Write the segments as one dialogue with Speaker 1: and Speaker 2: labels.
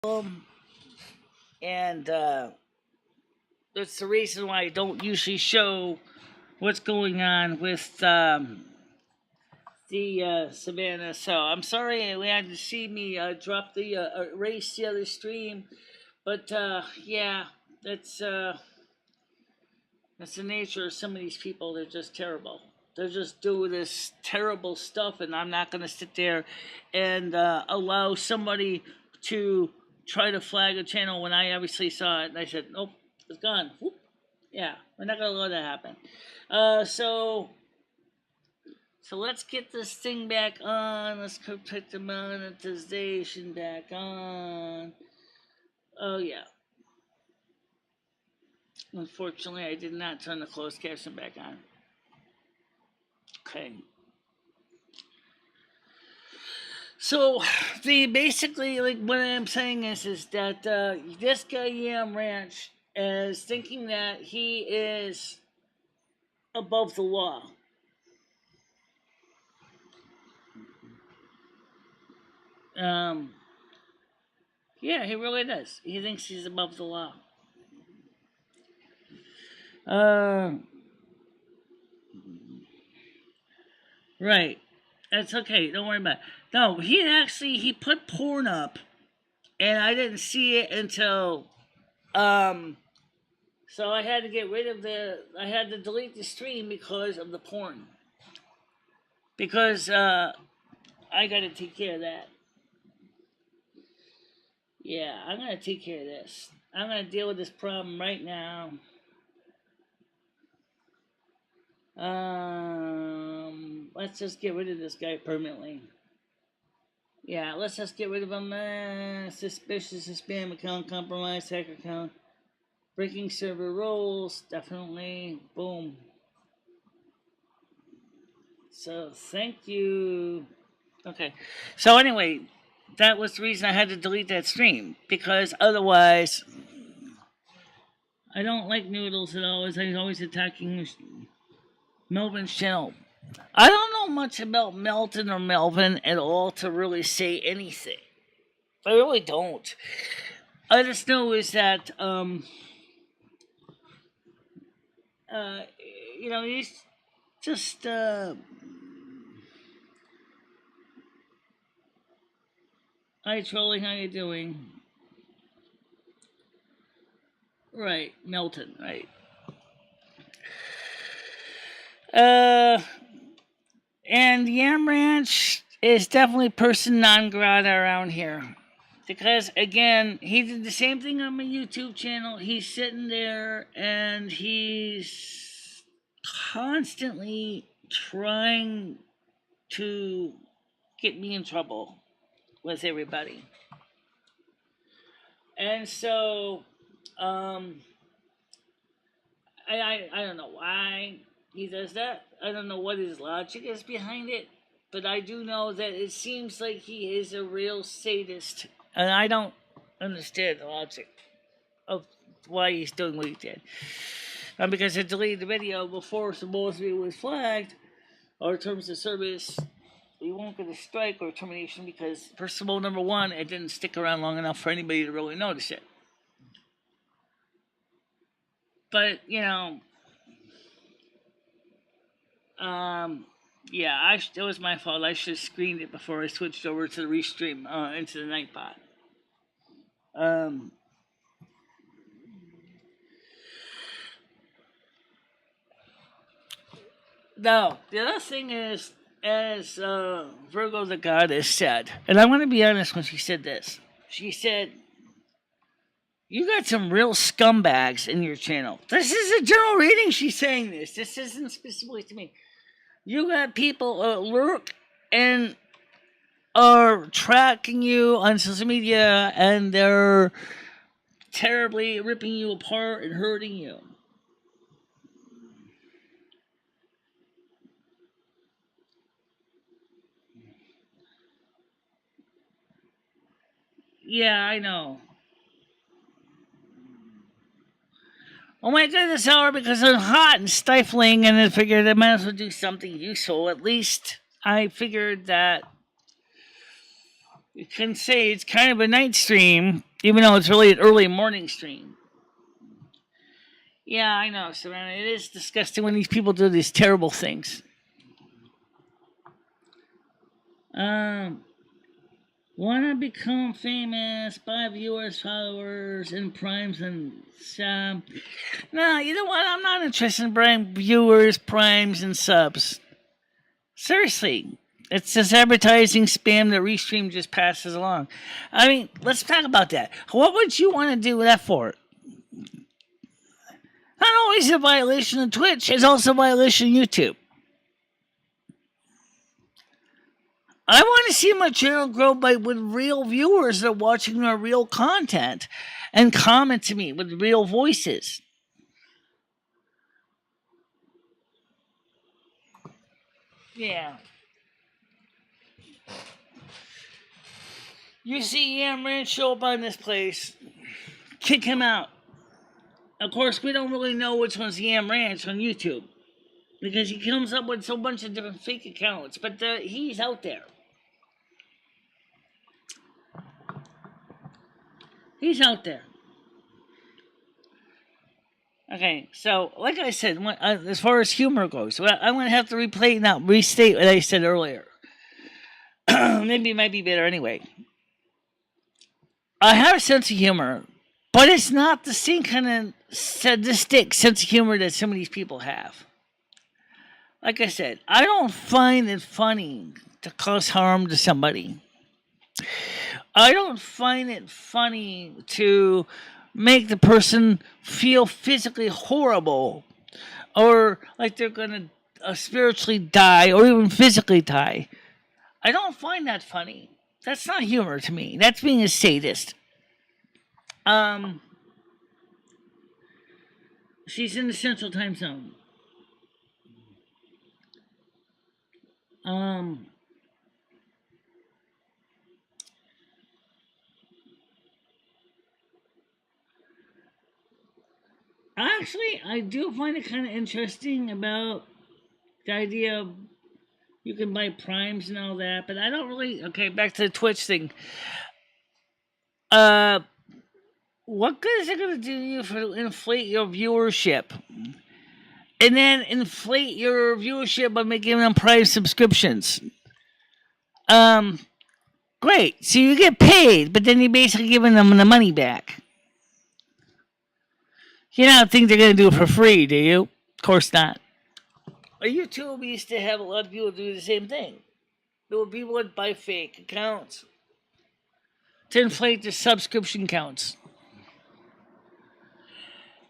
Speaker 1: And that's the reason why I don't usually show what's going on with the Savannah. So I'm sorry you had to see me drop the erase the other stream, but yeah, that's the nature of some of these people. They're just terrible. They're just doing this terrible stuff, and I'm not going to sit there and allow somebody to try to flag a channel when I obviously saw it. And I said, nope, it's gone. Whoop. Yeah, we're not going to let that happen. So let's get this thing back on. Let's put the monetization back on. Oh, yeah. Unfortunately, I did not turn the closed caption back on. Okay. So, basically, like, what I'm saying is that this guy, Yam Ranch, is thinking that he is above the law. Yeah, he really does. He thinks he's above the law. Right. That's okay. Don't worry about it. No, he put porn up, and I didn't see it until, so I had to I had to delete the stream because of the porn. Because, I gotta take care of that. Yeah, I'm gonna take care of this. I'm gonna deal with this problem right now. Let's just get rid of this guy permanently. Yeah, let's just get rid of him. Suspicious spam account, compromised hacker account, breaking server rules, definitely. Boom. So, thank you. Okay. So, anyway, that was the reason I had to delete that stream. Because otherwise, I don't like Noodles at all. He's always attacking Melvin's channel. I don't know much about Melton or Melvin at all to really say anything. I really don't. I just know is that, he's just, hi, Trolling, how you doing? Right, Melton, right. And Yam Ranch is definitely person non grata around here. Because, again, he did the same thing on my YouTube channel. He's sitting there and he's constantly trying to get me in trouble with everybody. And so, I don't know why he does that. I don't know what his logic is behind it, but I do know that it seems like he is a real sadist, and I don't understand the logic of why he's doing what he did. Because I deleted the video before supposedly was flagged, or terms of service, we won't get a strike or termination because, first of all, number one, it didn't stick around long enough for anybody to really notice it. But, yeah, it was my fault. I should have screened it before I switched over to the restream into the Nightbot. Now, the other thing is, as Virgo the Goddess said, and I want to be honest when she said this. She said, you got some real scumbags in your channel. This is a general reading she's saying this. This isn't specifically to me. You got people lurk and are tracking you on social media, and they're terribly ripping you apart and hurting you. Yeah, I know. Oh my goodness, hour because I'm hot and stifling, and I figured I might as well do something useful. At least I figured that you can say it's kind of a night stream, even though it's really an early morning stream. Yeah, I know, Savannah. It is disgusting when these people do these terrible things. Wanna become famous, buy viewers, followers, and primes and sub. No, you know what? I'm not interested in buying viewers, primes, and subs. Seriously. It's this advertising spam that Restream just passes along. I mean, let's talk about that. What would you want to do that for? Not always a violation of Twitch, it's also a violation of YouTube. I want to see my channel grow with real viewers that are watching our real content and comment to me with real voices. Yeah. You see Yam Ranch show up on this place, kick him out. Of course, we don't really know which one's Yam Ranch on YouTube because he comes up with so bunch of different fake accounts, but he's out there. He's out there. Okay, so like I said, as far as humor goes, I'm going to have to restate what I said earlier. Maybe it might be better anyway. I have a sense of humor, but it's not the same kind of sadistic sense of humor that some of these people have. Like I said, I don't find it funny to cause harm to somebody. I don't find it funny to make the person feel physically horrible or like they're going to spiritually die or even physically die. I don't find that funny. That's not humor to me. That's being a sadist. She's in the Central Time Zone. Actually, I do find it kind of interesting about the idea of you can buy primes and all that, but I don't really. Okay, back to the Twitch thing. What good is it going to do you to inflate your viewership? And then inflate your viewership by making them prime subscriptions. Great. So you get paid, but then you're basically giving them the money back. You don't think they're going to do it for free, do you? Of course not. YouTube used to have a lot of people do the same thing. There were people that buy fake accounts to inflate their subscription counts.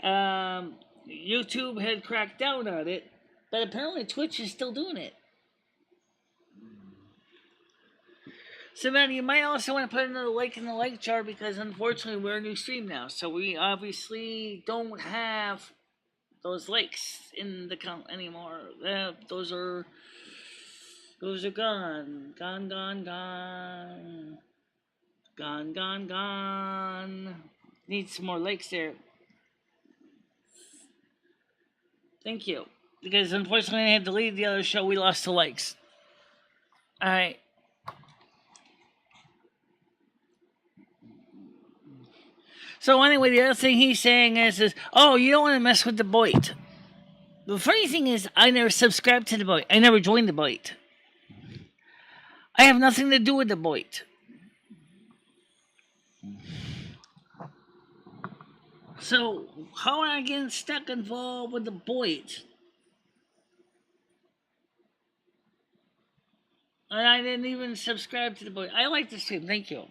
Speaker 1: YouTube had cracked down on it, but apparently Twitch is still doing it. So, man, you might also want to put another like in the like chart because, unfortunately, we're a new stream now. So we obviously don't have those likes in the count anymore. Those are gone. Gone. Need some more likes there. Thank you. Because, unfortunately, I had to leave the other show. We lost the likes. All right. So anyway, the other thing he's saying is, oh, you don't want to mess with the Boit. The funny thing is, I never subscribed to the Boit. I never joined the Boit. I have nothing to do with the Boit. So how am I getting stuck involved with the Boit? And I didn't even subscribe to the Boit. I like the stream. Thank you.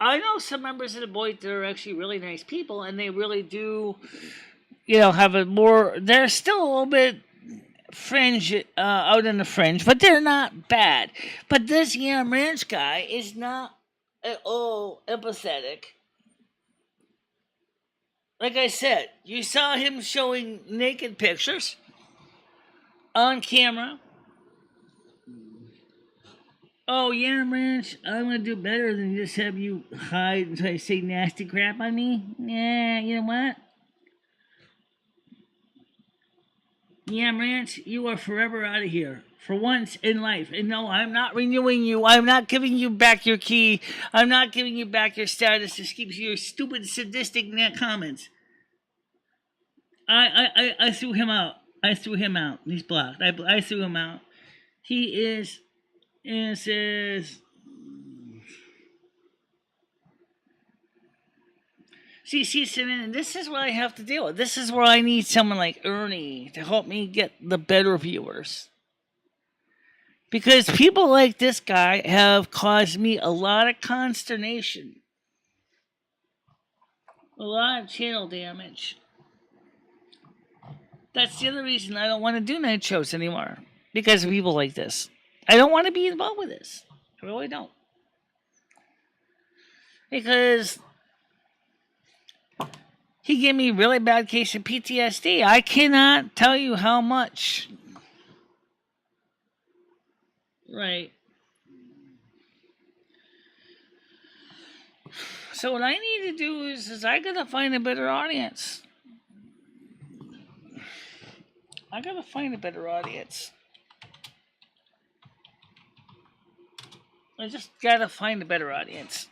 Speaker 1: I know some members of the Boit that are actually really nice people, and they really do, have a more. They're still a little bit fringe, out in the fringe, but they're not bad. But this Yam Ranch guy is not at all empathetic. Like I said, you saw him showing naked pictures on camera. Oh, Yam Ranch, I'm going to do better than just have you hide and try to say nasty crap on me. Yeah, you know what? Yam Ranch, you are forever out of here. for once in life. And no, I'm not renewing you. I'm not giving you back your key. I'm not giving you back your status. Just keep your stupid, sadistic comments. I threw him out. I threw him out. He's blocked. I threw him out. He is. And it says. See, Simon, this is what I have to deal with. This is where I need someone like Ernie to help me get the better viewers. Because people like this guy have caused me a lot of consternation. A lot of channel damage. That's the other reason I don't want to do night shows anymore. Because of people like this. I don't want to be involved with this. I really don't. Because he gave me a really bad case of PTSD. I cannot tell you how much. Right. So what I need to do is I gotta find a better audience. I gotta find a better audience. I just gotta find a better audience.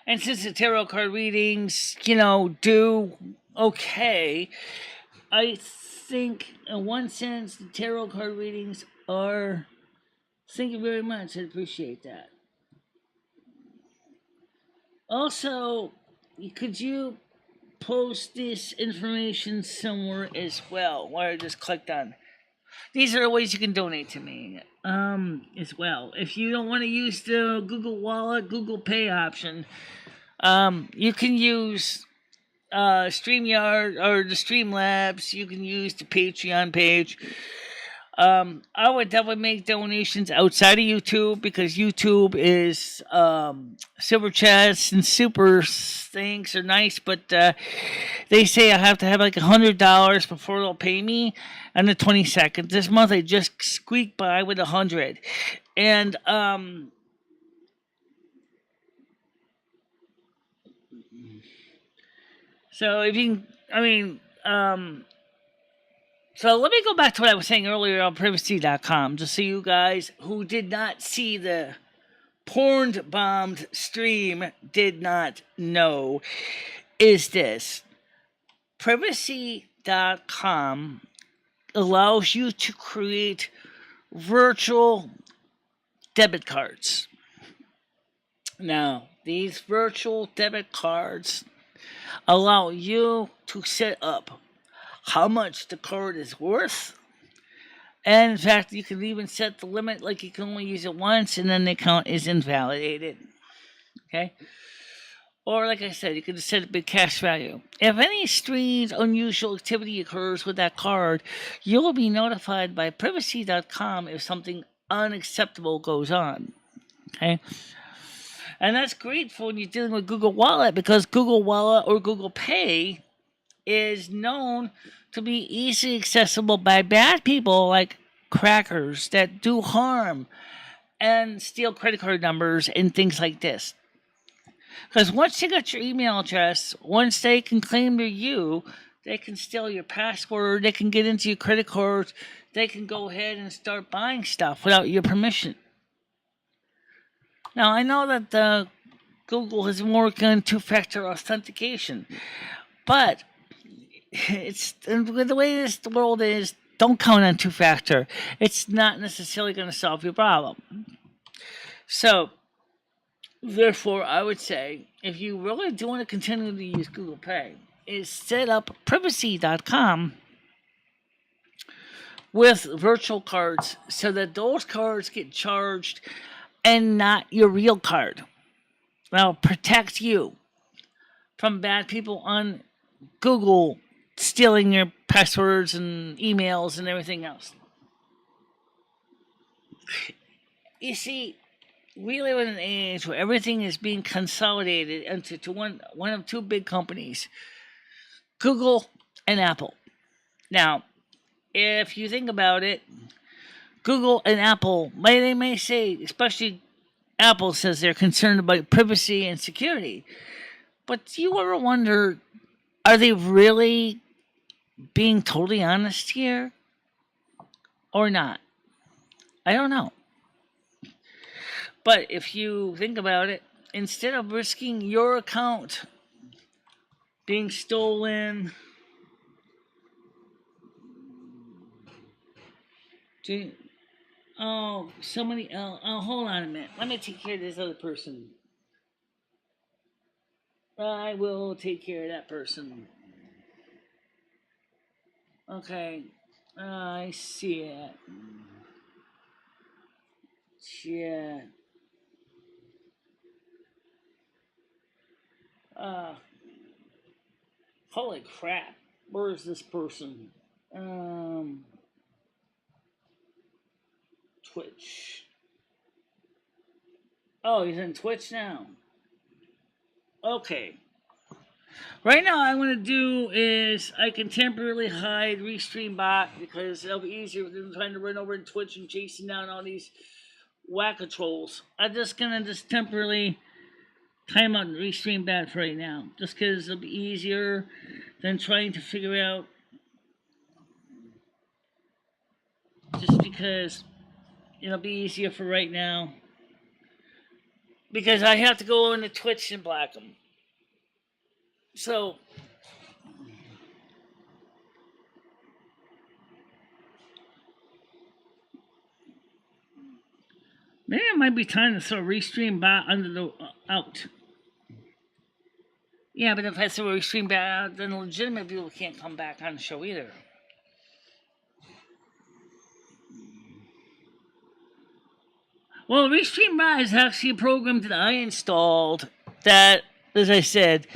Speaker 1: And since the tarot card readings, do okay, I think in one sense the tarot card readings are. Thank you very much. I appreciate that. Also, could you post this information somewhere as well? Where I just clicked on. These are the ways you can donate to me as well. If you don't want to use the Google Wallet, Google Pay option, you can use StreamYard or the Streamlabs. You can use the Patreon page. I would definitely make donations outside of YouTube because YouTube is Silver Chats and Super things are nice, but they say I have to have like $100 before they'll pay me. And the 22nd this month, I just squeaked by with 100, and so if you, So let me go back to what I was saying earlier on privacy.com, just so you guys who did not see the porn-bombed stream did not know, is this. Privacy.com allows you to create virtual debit cards. Now, these virtual debit cards allow you to set up how much the card is worth. And in fact, you can even set the limit, like you can only use it once and then the account is invalidated. Okay? Or like I said, you can set a big cash value. If any strange, unusual activity occurs with that card, you will be notified by privacy.com if something unacceptable goes on. Okay? And that's great for when you're dealing with Google Wallet, because Google Wallet or Google Pay is known to be easily accessible by bad people like crackers that do harm and steal credit card numbers and things like this. Because once they got your email address, once they can claim they're you, they can steal your password, they can get into your credit cards, they can go ahead and start buying stuff without your permission. Now, I know that Google has been working on two-factor authentication, but the way this world is, don't count on two-factor. It's not necessarily going to solve your problem. So, therefore, I would say, if you really do want to continue to use Google Pay, is set up privacy.com with virtual cards so that those cards get charged and not your real card. That'll protect you from bad people on Google stealing your passwords and emails and everything else. You see, we live in an age where everything is being consolidated into one of two big companies, Google and Apple. Now, if you think about it, Google and Apple, they may say, especially Apple says they're concerned about privacy and security. But do you ever wonder, are they really being totally honest here? or not. I don't know. But if you think about it, instead of risking your account being stolen, somebody else. Oh, hold on a minute. Let me take care of this other person. I will take care of that person. Okay. I see it. Yeah. Holy crap. Where is this person? Twitch. Oh, he's in Twitch now. Okay. Right now, what I'm going to do is I can temporarily hide Restream Bot because it'll be easier than trying to run over to Twitch and chasing down all these wacko trolls. I'm just going to temporarily time out Restream Bot for right now, just because it'll be easier than trying to figure out. Just because it'll be easier for right now. Because I have to go into Twitch and block them. So, maybe it might be time to throw Restream Bot under the out. Yeah, but if I throw a Restream Bot out, then legitimate people can't come back on the show either. Well, Restream Bot is actually a program that I installed that, as I said,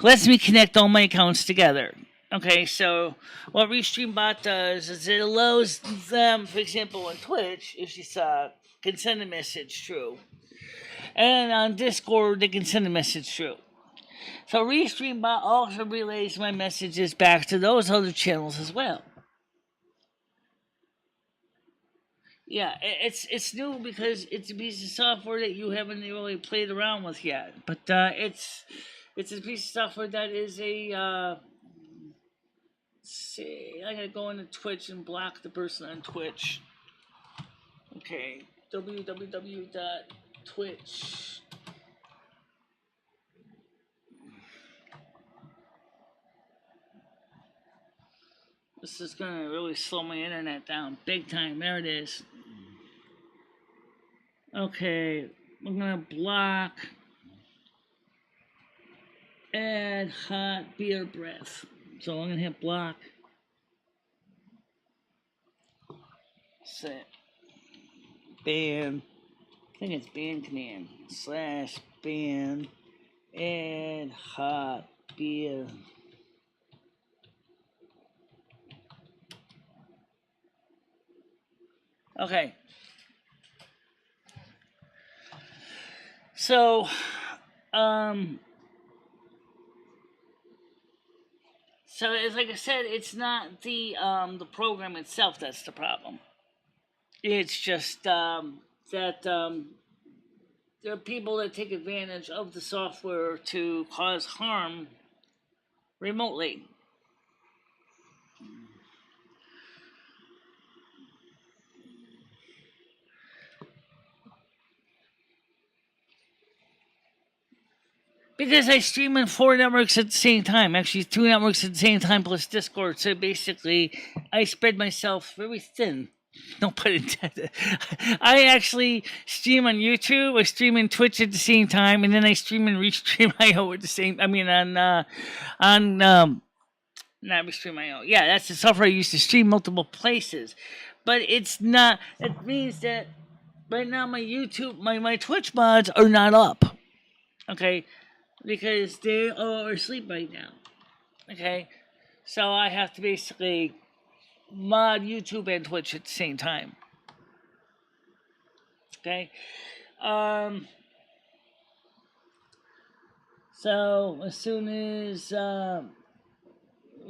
Speaker 1: lets me connect all my accounts together. Okay, so what Restream Bot does is it allows them, for example, on Twitch, if you saw, can send a message through. And on Discord, they can send a message through. So Restream Bot also relays my messages back to those other channels as well. Yeah, it's new because it's a piece of software that you haven't really played around with yet. But it's a piece of software that is a see, I gotta go into Twitch and block the person on Twitch. Okay, www.twitch. This is gonna really slow my internet down big time. There it is. Okay, I'm gonna block. Add hot beer breath. So I'm gonna hit block. Set. Ban. I think it's ban command. / ban. Add hot beer. Okay. So, so it's like I said, it's not the program itself that's the problem. It's just that there are people that take advantage of the software to cause harm remotely. Because I stream on 4 networks at the same time. Actually, 2 networks at the same time plus Discord. So basically, I spread myself very thin. No pun intended. I actually stream on YouTube. I stream on Twitch at the same time, and then I stream in Restream.io at the same. I mean, not Restream.io. Yeah, that's the software I use to stream multiple places. But it's not. It means that right now my YouTube, my Twitch mods are not up. Okay. Because they are asleep right now. Okay? So I have to basically mod YouTube and Twitch at the same time. Okay? So as soon as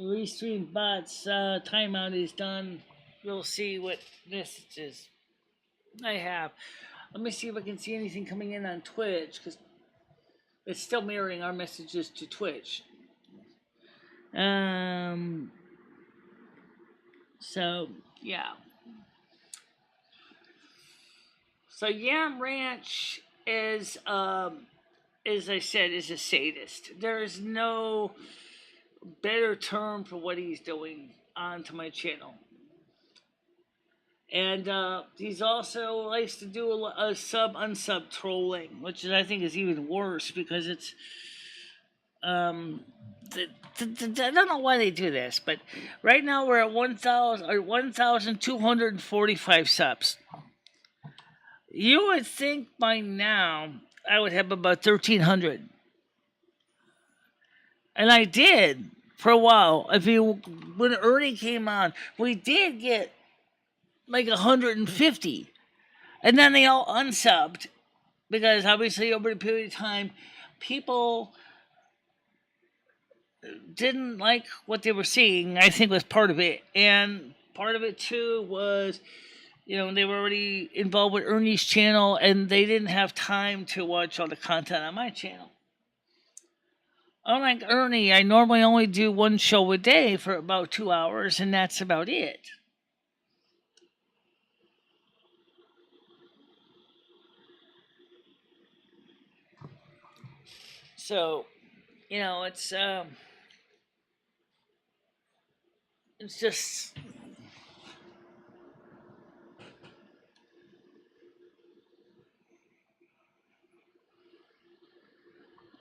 Speaker 1: Restream Bot's timeout is done, we'll see what messages I have. Let me see if I can see anything coming in on Twitch, because it's still mirroring our messages to Twitch. So, yeah. So Yam Ranch is, as I said, is a sadist. There is no better term for what he's doing onto my channel. And he's also likes to do a sub-unsub trolling, which I think is even worse because it's I don't know why they do this, but right now we're at 1,245 subs. You would think by now I would have about 1,300, and I did for a while. When Ernie came on, we did get like 150, and then they all unsubbed because obviously over a period of time, people didn't like what they were seeing. I think was part of it, and part of it too was, they were already involved with Ernie's channel, and they didn't have time to watch all the content on my channel. Unlike Ernie, I normally only do one show a day for about 2 hours, and that's about it. So, it's just,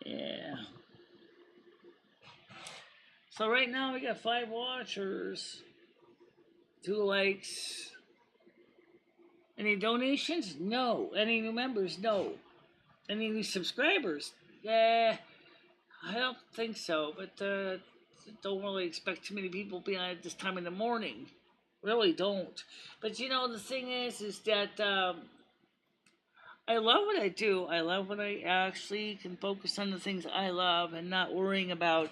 Speaker 1: yeah. So right now we got 5 watchers, 2 likes. Any donations? No. Any new members? No. Any new subscribers? I don't think so, but don't really expect too many people being on at this time in the morning. Really don't. But the thing is that I love what I do. I love when I actually can focus on the things I love and not worrying about,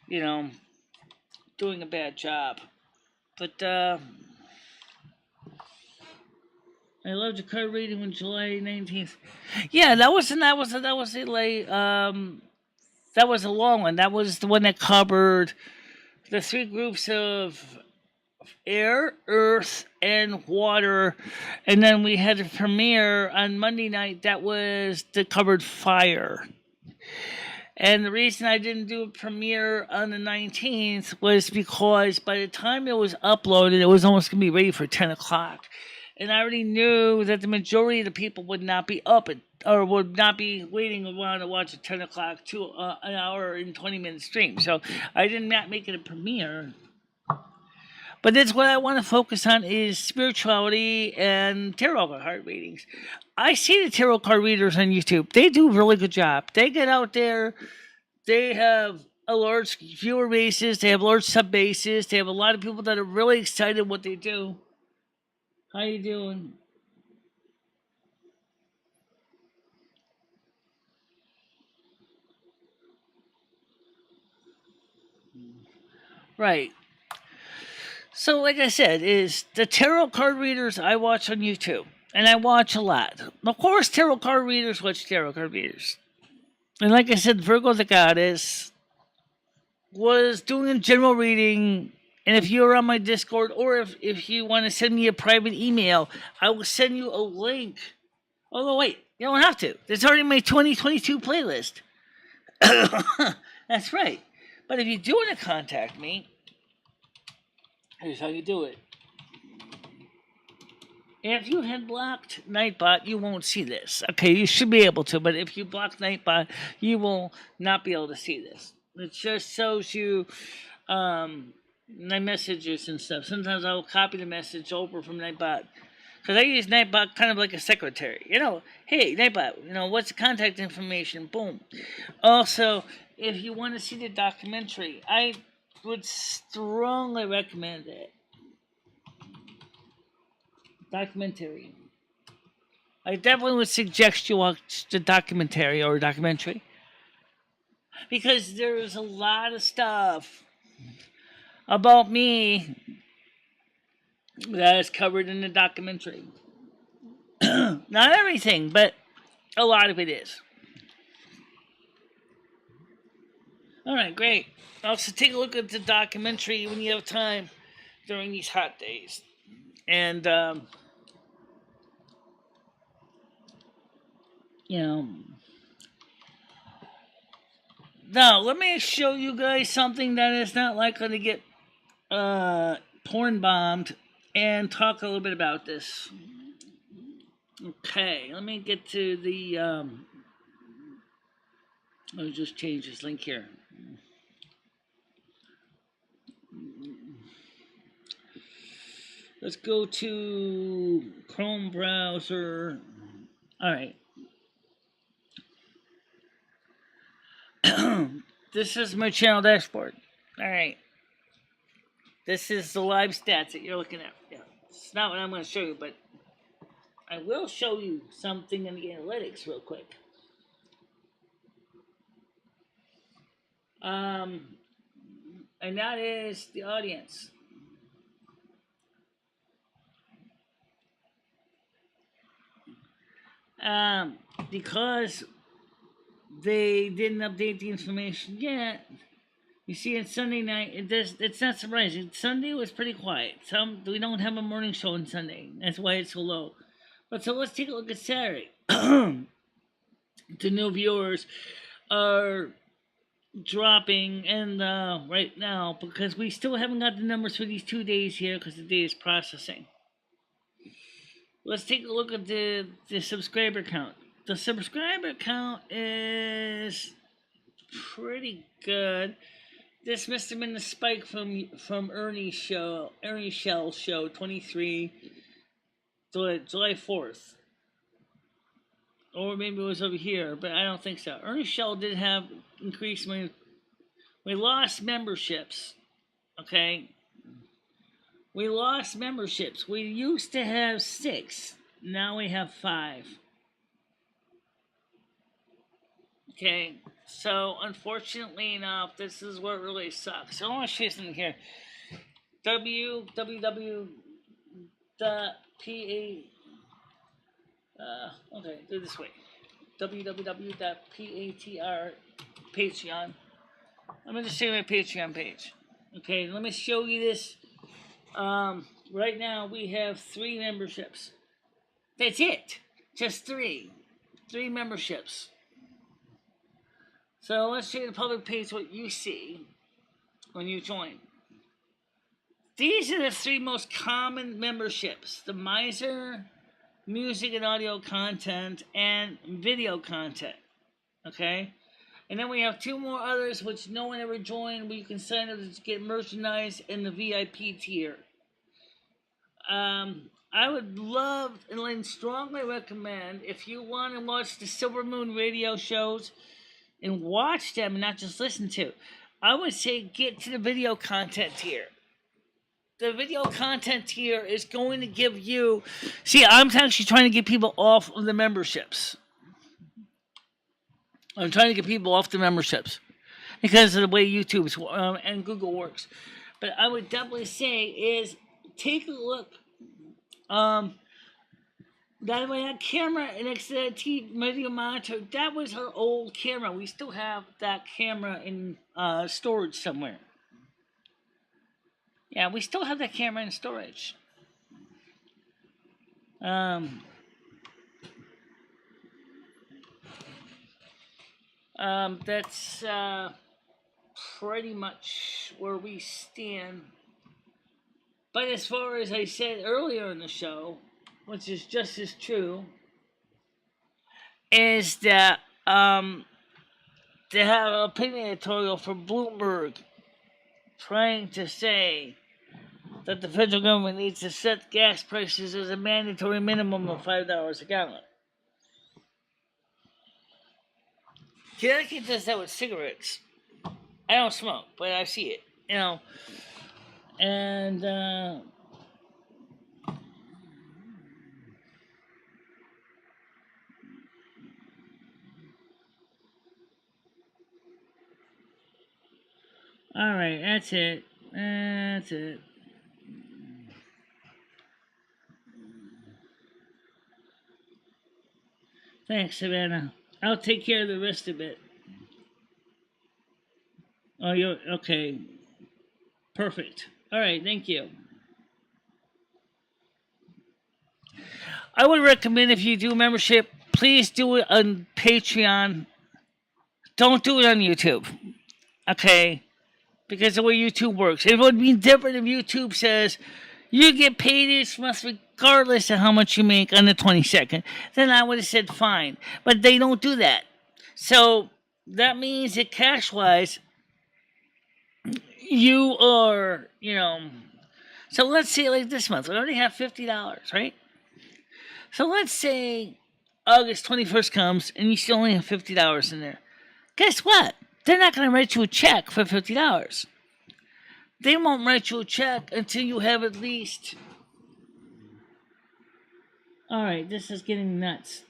Speaker 1: doing a bad job. But I loved your card reading on July 19th. Yeah, that was a long one. That was the one that covered the 3 groups of air, earth, and water, and then we had a premiere on Monday night that covered fire. And the reason I didn't do a premiere on the 19th was because by the time it was uploaded, it was almost going to be ready for 10 o'clock. And I already knew that the majority of the people would not be up or would not be waiting around to watch a 10 o'clock to an hour and 20-minute stream. So I did not make it a premiere. But that's what I want to focus on is spirituality and tarot card readings. I see the tarot card readers on YouTube. They do a really good job. They get out there. They have a large viewer basis. They have large sub bases. They have a lot of people that are really excited what they do. How you doing? Right. So, like I said, is the tarot card readers I watch on YouTube. And I watch a lot. Of course, tarot card readers watch tarot card readers. And like I said, Virgo the Goddess was doing a general reading. And if you're on my Discord or if you want to send me a private email, I will send you a link. Although, wait, you don't have to. There's already my 2022 playlist. That's right. But if you do want to contact me, here's how you do it. If you had blocked Nightbot, you won't see this. Okay, you should be able to, but if you block Nightbot, you will not be able to see this. It just shows you my messages and stuff. Sometimes I will copy the message over from Nightbot. Because I use Nightbot kind of like a secretary. Hey, Nightbot, what's the contact information? Boom. Also, if you want to see the documentary, I would strongly recommend it. Documentary. I definitely would suggest you watch the documentary or documentary. Because there's a lot of stuff about me that is covered in the documentary. Not everything, but a lot of it is. Alright, great. Also, take a look at the documentary when you have time during these hot days. And, you know. Now, let me show you guys something that is not likely to get porn bombed and talk a little bit about this. Okay, let me get to the. Let me just change this link here. Let's go to Chrome browser. All right. This is my channel dashboard. All right. This is the live stats that you're looking at. Yeah. It's not what I'm going to show you, but I will show you something in the analytics real quick. And that is the audience. Because they didn't update the information yet. You see, it's Sunday night. It's not surprising. Sunday was pretty quiet. We don't have a morning show on Sunday. That's why it's so low. But so let's take a look at Saturday. The new viewers are dropping, and right now because we still haven't got the numbers for these 2 days here because the day is processing. Let's take a look at the subscriber count. The subscriber count is pretty good. This must have been the spike from Ernie's Shell show 23 July 4th. Or maybe it was over here, but I don't think so. Ernie Shell did have increased. We lost memberships. Okay? We lost memberships. We used to have 6. Now we have 5. Okay? So, unfortunately enough, this is what really sucks. So I want to show you something here. Okay, do it this way. www.patr Patreon. I'm going to show you my Patreon page. Okay, let me show you this. Right now we have 3 memberships. That's it. Just 3. 3 memberships. So let's show you the public page what you see when you join. These are the 3 most common memberships. The Miser, music and audio content, and video content. Okay? And then we have 2 more others which no one ever joined, where you can sign up to get merchandise in the VIP tier. I would love and strongly recommend, if you want to watch the Silvermoon radio shows and watch them and not just listen to, I would say get to the video content tier. The video content tier is going to give you... See, I'm actually trying to get people off of the memberships. I'm trying to get people off the memberships because of the way YouTube and Google works. But I would definitely say is take a look. That way, that camera next to that video monitor, that was her old camera. We still have that camera in storage somewhere. Yeah, we still have that camera in storage. That's pretty much where we stand. But as far as I said earlier in the show, which is just as true, is that they have an opinion editorial from Bloomberg trying to say that the federal government needs to set gas prices as a mandatory minimum of $5 a gallon. Connecticut does that with cigarettes. I don't smoke, but I see it, you know. And all right, that's it. That's it. Thanks, Savannah. I'll take care of the rest of it. Oh, you're okay. Perfect. All right, thank you. I would recommend if you do membership, please do it on Patreon. Don't do it on YouTube. Okay? Because the way YouTube works. It would be different if YouTube says you get paid this month regardless of how much you make on the 22nd. Then I would have said fine. But they don't do that. So that means that cash wise, you are, so let's say like this month, we already have $50, right? So let's say August 21st comes and you still only have $50 in there. Guess what? They're not going to write you a check for $50. They won't write you a check until you have at least... Alright, this is getting nuts.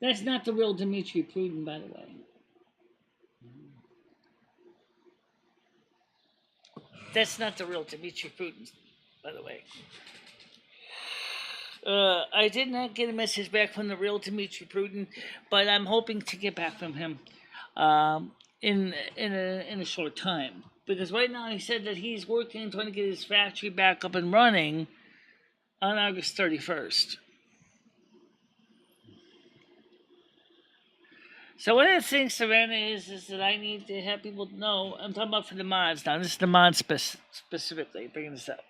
Speaker 1: That's not the real Dimitri Prudin, by the way. That's not the real Dimitri Prudin, by the way. I did not get a message back from the real Dimitri Prudin, but I'm hoping to get back from him in a short time. Because right now he said that he's working trying to get his factory back up and running on August 31st. So one of the things, Savannah, is that I need to have people know, I'm talking about for the mods now, this is the mods specifically, bringing this up,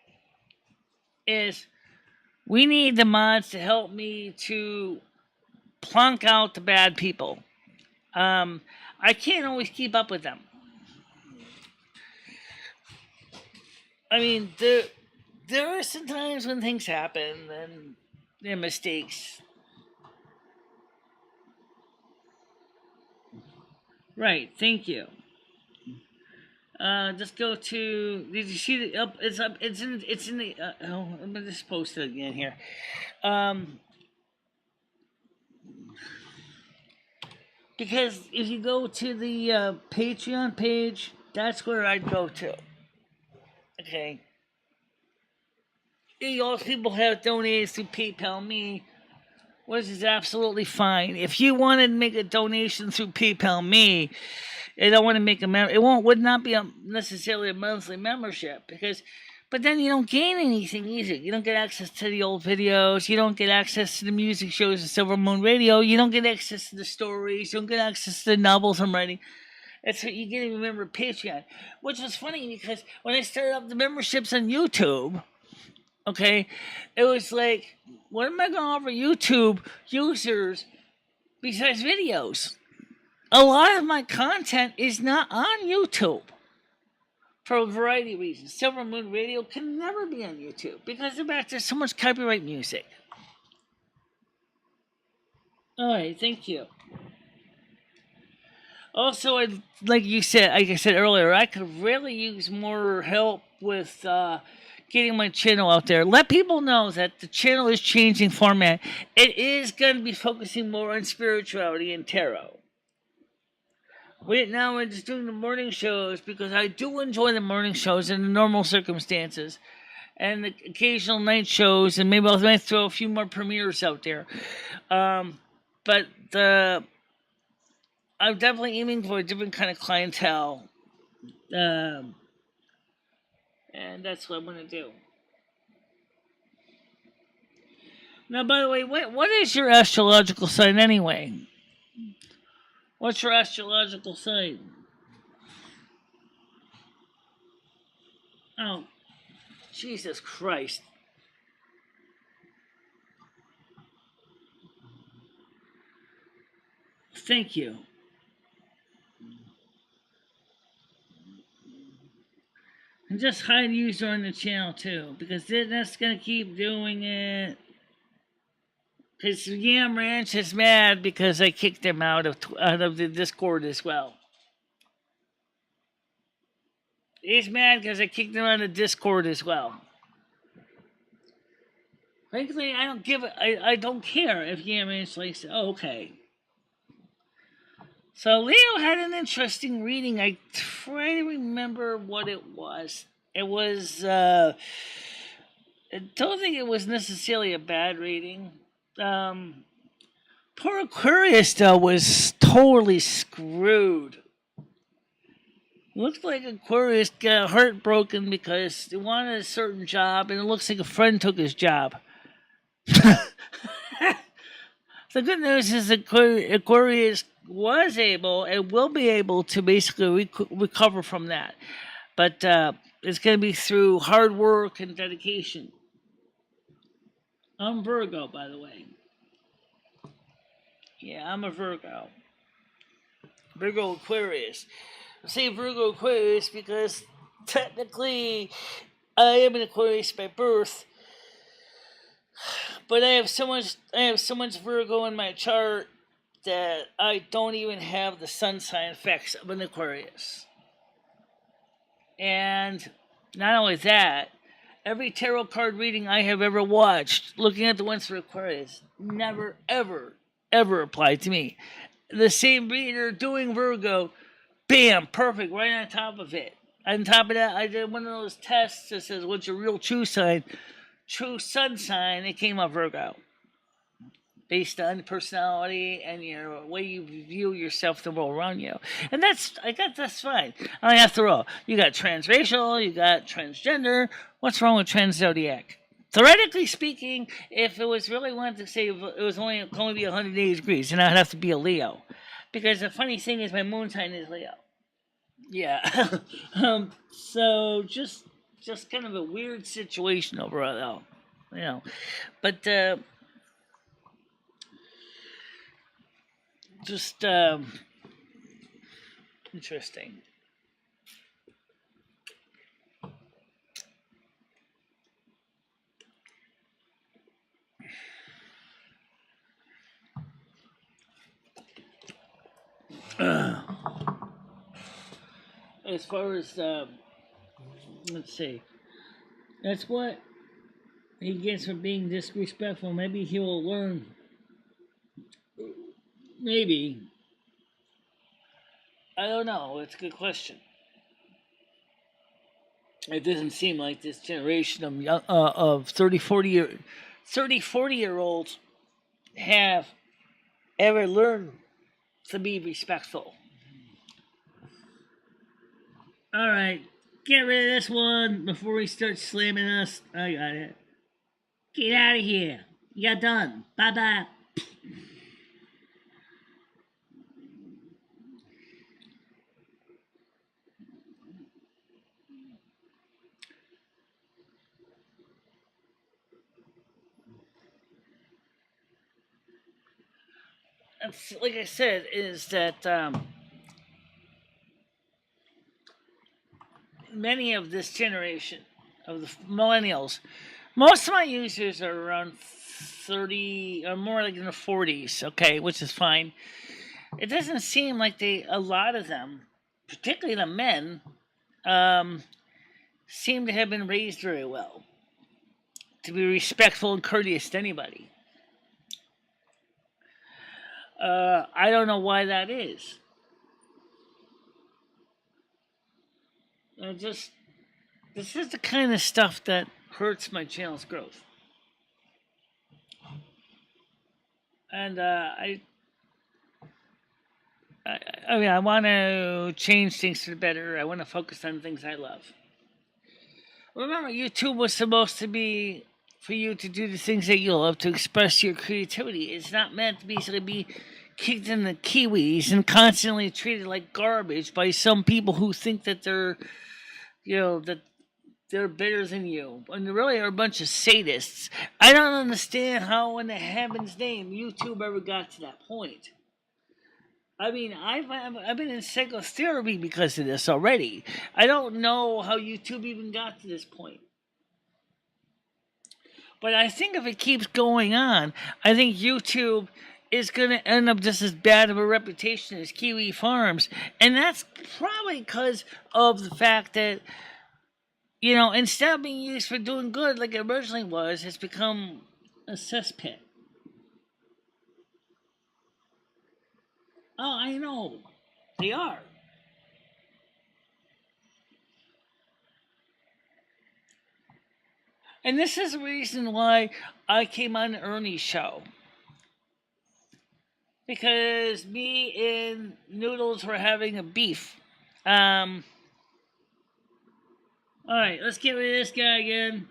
Speaker 1: is we need the mods to help me to plunk out the bad people. I can't always keep up with them. I mean, there are some times when things happen and there are mistakes. Right, thank you. Just go to. Did you see the up? It's up. It's in the. I'm gonna just post it again here. Because if you go to the Patreon page, that's where I'd go to. Okay. All people have donated through PayPal Me, which is absolutely fine. If you wanted to make a donation through PayPal Me, I don't want to make would not be necessarily a monthly membership but then you don't gain anything either. You don't get access to the old videos. You don't get access to the music shows at Silvermoon Radio. You don't get access to the stories. You don't get access to the novels I'm writing. That's what you get if you remember Patreon. Which was funny because when I started up the memberships on YouTube, okay, it was like, what am I going to offer YouTube users besides videos? A lot of my content is not on YouTube for a variety of reasons. Silvermoon Radio can never be on YouTube because there's so much copyright music. All right, thank you. Also, like I said earlier, I could really use more help with getting my channel out there. Let people know that the channel is changing format. It is going to be focusing more on spirituality and tarot. Right now, we're just doing the morning shows because I do enjoy the morning shows in the normal circumstances, and the occasional night shows, and maybe I might throw a few more premieres out there. But I'm definitely aiming for a different kind of clientele, and that's what I'm going to do. Now, by the way, what is your astrological sign anyway? What's your astrological sign? Oh, Jesus Christ. Thank you. And just hide user on the channel too, because that's going to keep doing it. Because Yam Ranch is mad because I kicked him out of the Discord as well. He's mad because I kicked him out of Discord as well. Frankly, I don't care if Yam Ranch likes it. Oh, okay. So Leo had an interesting reading. I try to remember what it was. It was, I don't think it was necessarily a bad reading. Poor Aquarius, though, was totally screwed. Looks like Aquarius got heartbroken because they wanted a certain job, and it looks like a friend took his job. The good news is that Aquarius was able and will be able to basically recover from that. But it's going to be through hard work and dedication. I'm Virgo, by the way. Yeah, I'm a Virgo. Virgo Aquarius. I say Virgo Aquarius because technically I am an Aquarius by birth, but I have so much Virgo in my chart that I don't even have the sun sign effects of an Aquarius. And not only that, every tarot card reading I have ever watched, looking at the ones for Aquarius, never, ever applied to me. The same reader doing Virgo, bam, perfect, right on top of it. On top of that, I did one of those tests that says, what's your real true sign? True sun sign, it came up Virgo. Based on personality and your way you view yourself, the world around you. And that's fine. I mean, after all, you got transracial, you got transgender. What's wrong with trans zodiac? Theoretically speaking, if it was really wanted to say it was only be 180 degrees, then I'd have to be a Leo. Because the funny thing is my moon sign is Leo. Yeah. So just kind of a weird situation overall, you know. But just interesting. As far as let's see, that's what he gets for being disrespectful. Maybe he will learn. Maybe. I don't know. It's a good question. It doesn't seem like this generation of young, of 30, 40 year olds have ever learned to be respectful. All right, get rid of this one before he starts slamming us. I got it. Get out of here. You're done. Bye-bye. Like I said, is that many of this generation, of the millennials, most of my users are around 30, or more like in the 40s, okay, which is fine. It doesn't seem like a lot of them, particularly the men, seem to have been raised very well, to be respectful and courteous to anybody. I don't know why that is. This is the kind of stuff that hurts my channel's growth. And I mean, I want to change things for the better. I want to focus on things I love. Remember, YouTube was supposed to be for you to do the things that you love, to express your creativity. It's not meant to basically be kicked in the kiwis and constantly treated like garbage by some people who think that they're, that they're better than you. And they really are a bunch of sadists. I don't understand how in the heaven's name YouTube ever got to that point. I mean, I've been in psychotherapy because of this already. I don't know how YouTube even got to this point. But I think if it keeps going on, I think YouTube is going to end up just as bad of a reputation as Kiwi Farms. And that's probably because of the fact that, instead of being used for doing good like it originally was, it's become a cesspit. Oh, I know. They are. And this is the reason why I came on Ernie's show. Because me and Noodles were having a beef. Alright, let's get rid of this guy again.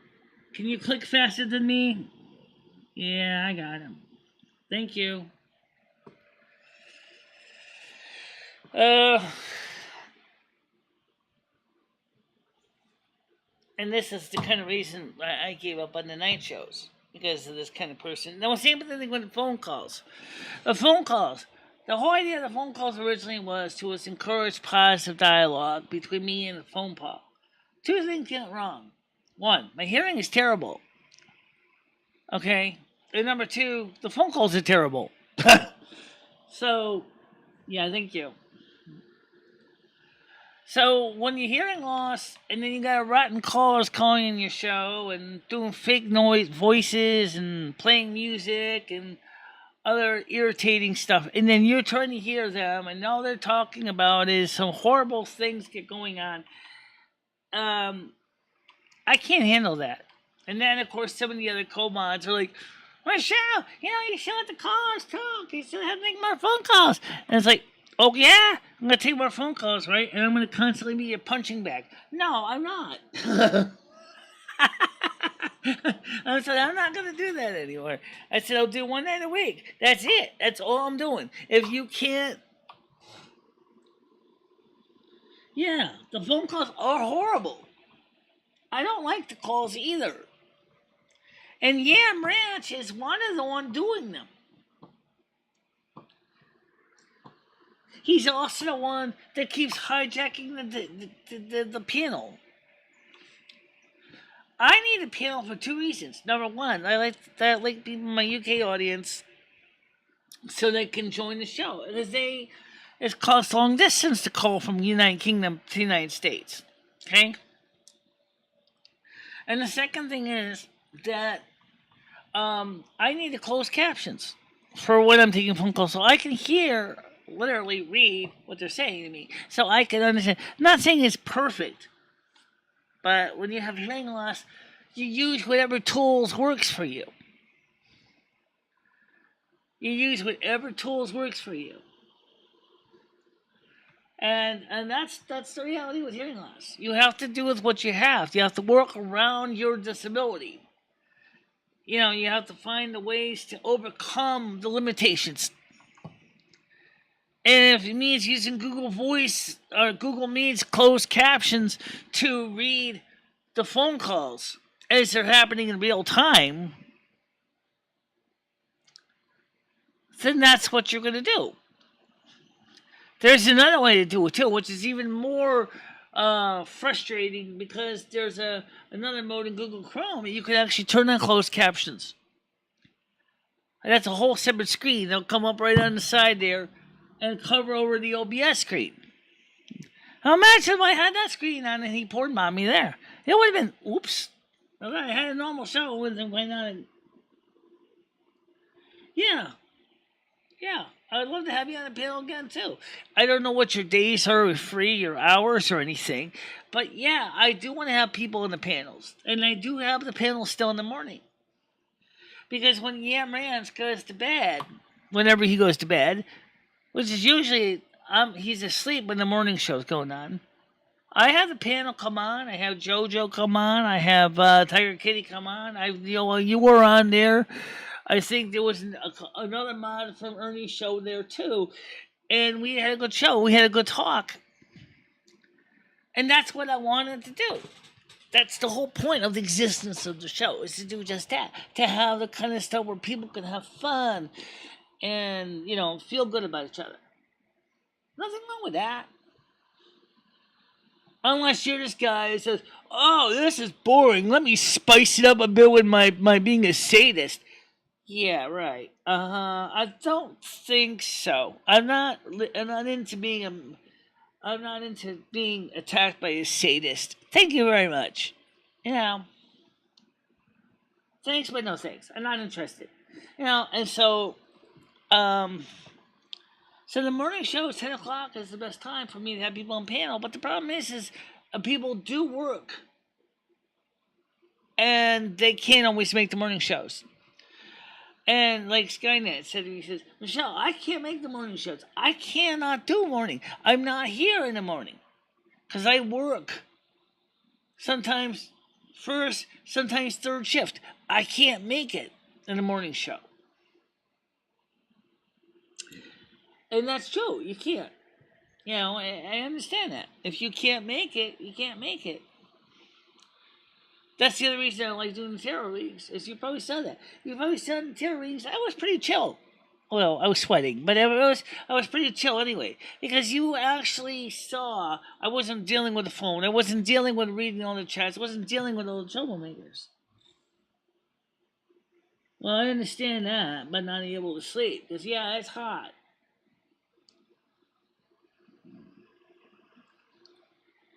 Speaker 1: Can you click faster than me? Yeah, I got him. Thank you. And this is the kind of reason I gave up on the night shows. Because of this kind of person. Now, same thing with the phone calls. The phone calls. The whole idea of the phone calls originally was to encourage positive dialogue between me and the phone call. Two things went wrong. One, my hearing is terrible. Okay? And number two, the phone calls are terrible. So, yeah, thank you. So when you're hearing loss, and then you got rotten callers calling in your show and doing fake noise voices and playing music and other irritating stuff, and then you're trying to hear them, and all they're talking about is some horrible things get going on. I can't handle that. And then, of course, some of the other co-mods are like, Michelle, you should let the callers talk. You should have to make more phone calls. And it's like, oh, yeah? I'm going to take more phone calls, right? And I'm going to constantly be your punching bag. No, I'm not. I said, I'm not going to do that anymore. I said, I'll do one night a week. That's it. That's all I'm doing. If you can't... Yeah, the phone calls are horrible. I don't like the calls either. And Yam Ranch is one of the one doing them. He's also the one that keeps hijacking the panel. I need a panel for two reasons. Number one, I like people in my UK audience so they can join the show. Because it costs long distance to call from United Kingdom to the United States. Okay? And the second thing is that I need to close captions for when I'm taking phone calls so I can literally read what they're saying to me. So I can understand. I'm not saying it's perfect. But when you have hearing loss, you use whatever tools works for you. You use whatever tools works for you. And that's the reality with hearing loss. You have to do with what you have. You have to work around your disability. You have to find the ways to overcome the limitations. And if it means using Google Voice or Google Meets closed captions to read the phone calls as they're happening in real time, then that's what you're going to do. There's another way to do it too, which is even more frustrating because there's another mode in Google Chrome. You can actually turn on closed captions. And that's a whole separate screen. They'll come up right on the side there and cover over the OBS screen. Imagine if I had that screen on and he poured on me there. It would have been, oops. I had a normal show with him going on. Yeah. I'd love to have you on the panel again, too. I don't know what your days are free, your hours, or anything. But, yeah, I do want to have people in the panels. And I do have the panels still in the morning. Because when Yam Ranch goes to bed, whenever he goes to bed, which is usually, he's asleep when the morning show's going on, I have the panel come on. I have JoJo come on. I have Tiger Kitty come on. You were on there. I think there was another mod from Ernie's show there, too. And we had a good show. We had a good talk. And that's what I wanted to do. That's the whole point of the existence of the show, is to do just that. To have the kind of stuff where people can have fun and, feel good about each other. Nothing wrong with that. Unless you're this guy who says, oh, this is boring. Let me spice it up a bit with my being a sadist. Yeah, right. I don't think so. I'm not into being attacked by a sadist. Thank you very much. Thanks, but no thanks. I'm not interested. And so, so the morning show at 10 o'clock is the best time for me to have people on panel. But the problem is people do work. And they can't always make the morning shows. And like Skynet said, he says, Michelle, I can't make the morning shows. I cannot do morning. I'm not here in the morning. Because I work. Sometimes first, sometimes third shift. I can't make it in the morning show. And that's true. You can't. I understand that. If you can't make it, you can't make it. That's the other reason I like doing the tarot readings. Is you probably saw that. You probably saw the tarot readings. I was pretty chill. Well, I was sweating, but I was pretty chill anyway, because you actually saw I wasn't dealing with the phone. I wasn't dealing with reading all the chats. I wasn't dealing with all the troublemakers. Well, I understand that, but not able to sleep because it's hot.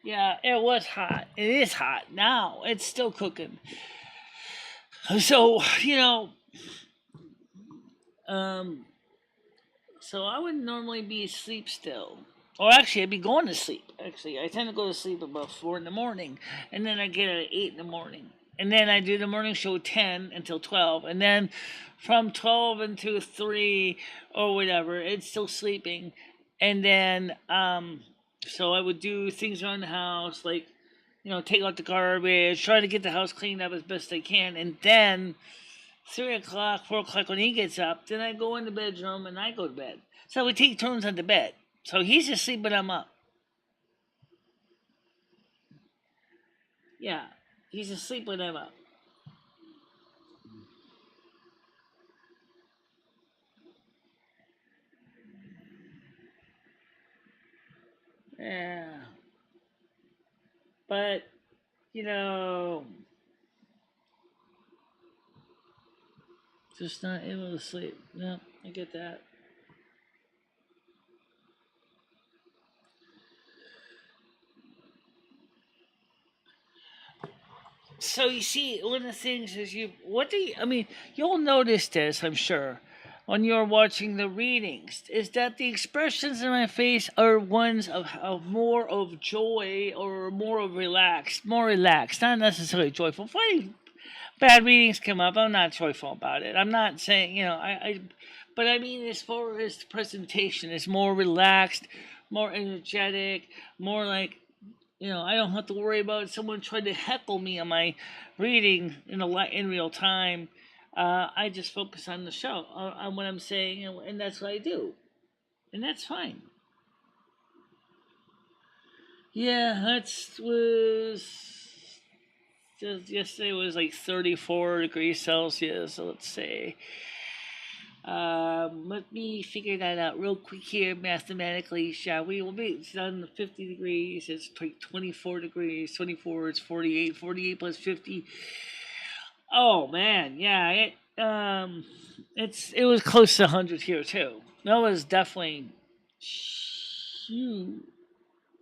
Speaker 1: Yeah, it was hot. It is hot now. It's still cooking. So so I would normally be asleep still. Or actually, I'd be going to sleep. Actually, I tend to go to sleep about 4 in the morning. And then I get at 8 in the morning. And then I do the morning show 10 until 12. And then from 12 until 3 or whatever, it's still sleeping. And then, so I would do things around the house, like, take out the garbage, try to get the house cleaned up as best I can. And then 3 o'clock, 4 o'clock when he gets up, then I go in the bedroom and I go to bed. So we take turns on the bed. So he's asleep but I'm up. Yeah, he's asleep when I'm up. Yeah. But, just not able to sleep. No, I get that. So you see, one of the things is you'll notice this, I'm sure, when you're watching the readings, is that the expressions in my face are ones of more of joy or more relaxed, not necessarily joyful. Funny, bad readings come up, I'm not joyful about it. I'm not saying, but I mean, as far as the presentation, it's more relaxed, more energetic, more like, I don't have to worry about someone trying to heckle me on my reading in real time. I just focus on the show, on what I'm saying, and that's what I do, and that's fine. Yeah, yesterday was like 34 degrees Celsius. So let's say. Let me figure that out real quick here mathematically, shall we? It's done 50 degrees, it's like 24 degrees, 24 is 48, 48 plus 50. Oh man, yeah, it was close to 100 here too. That was definitely,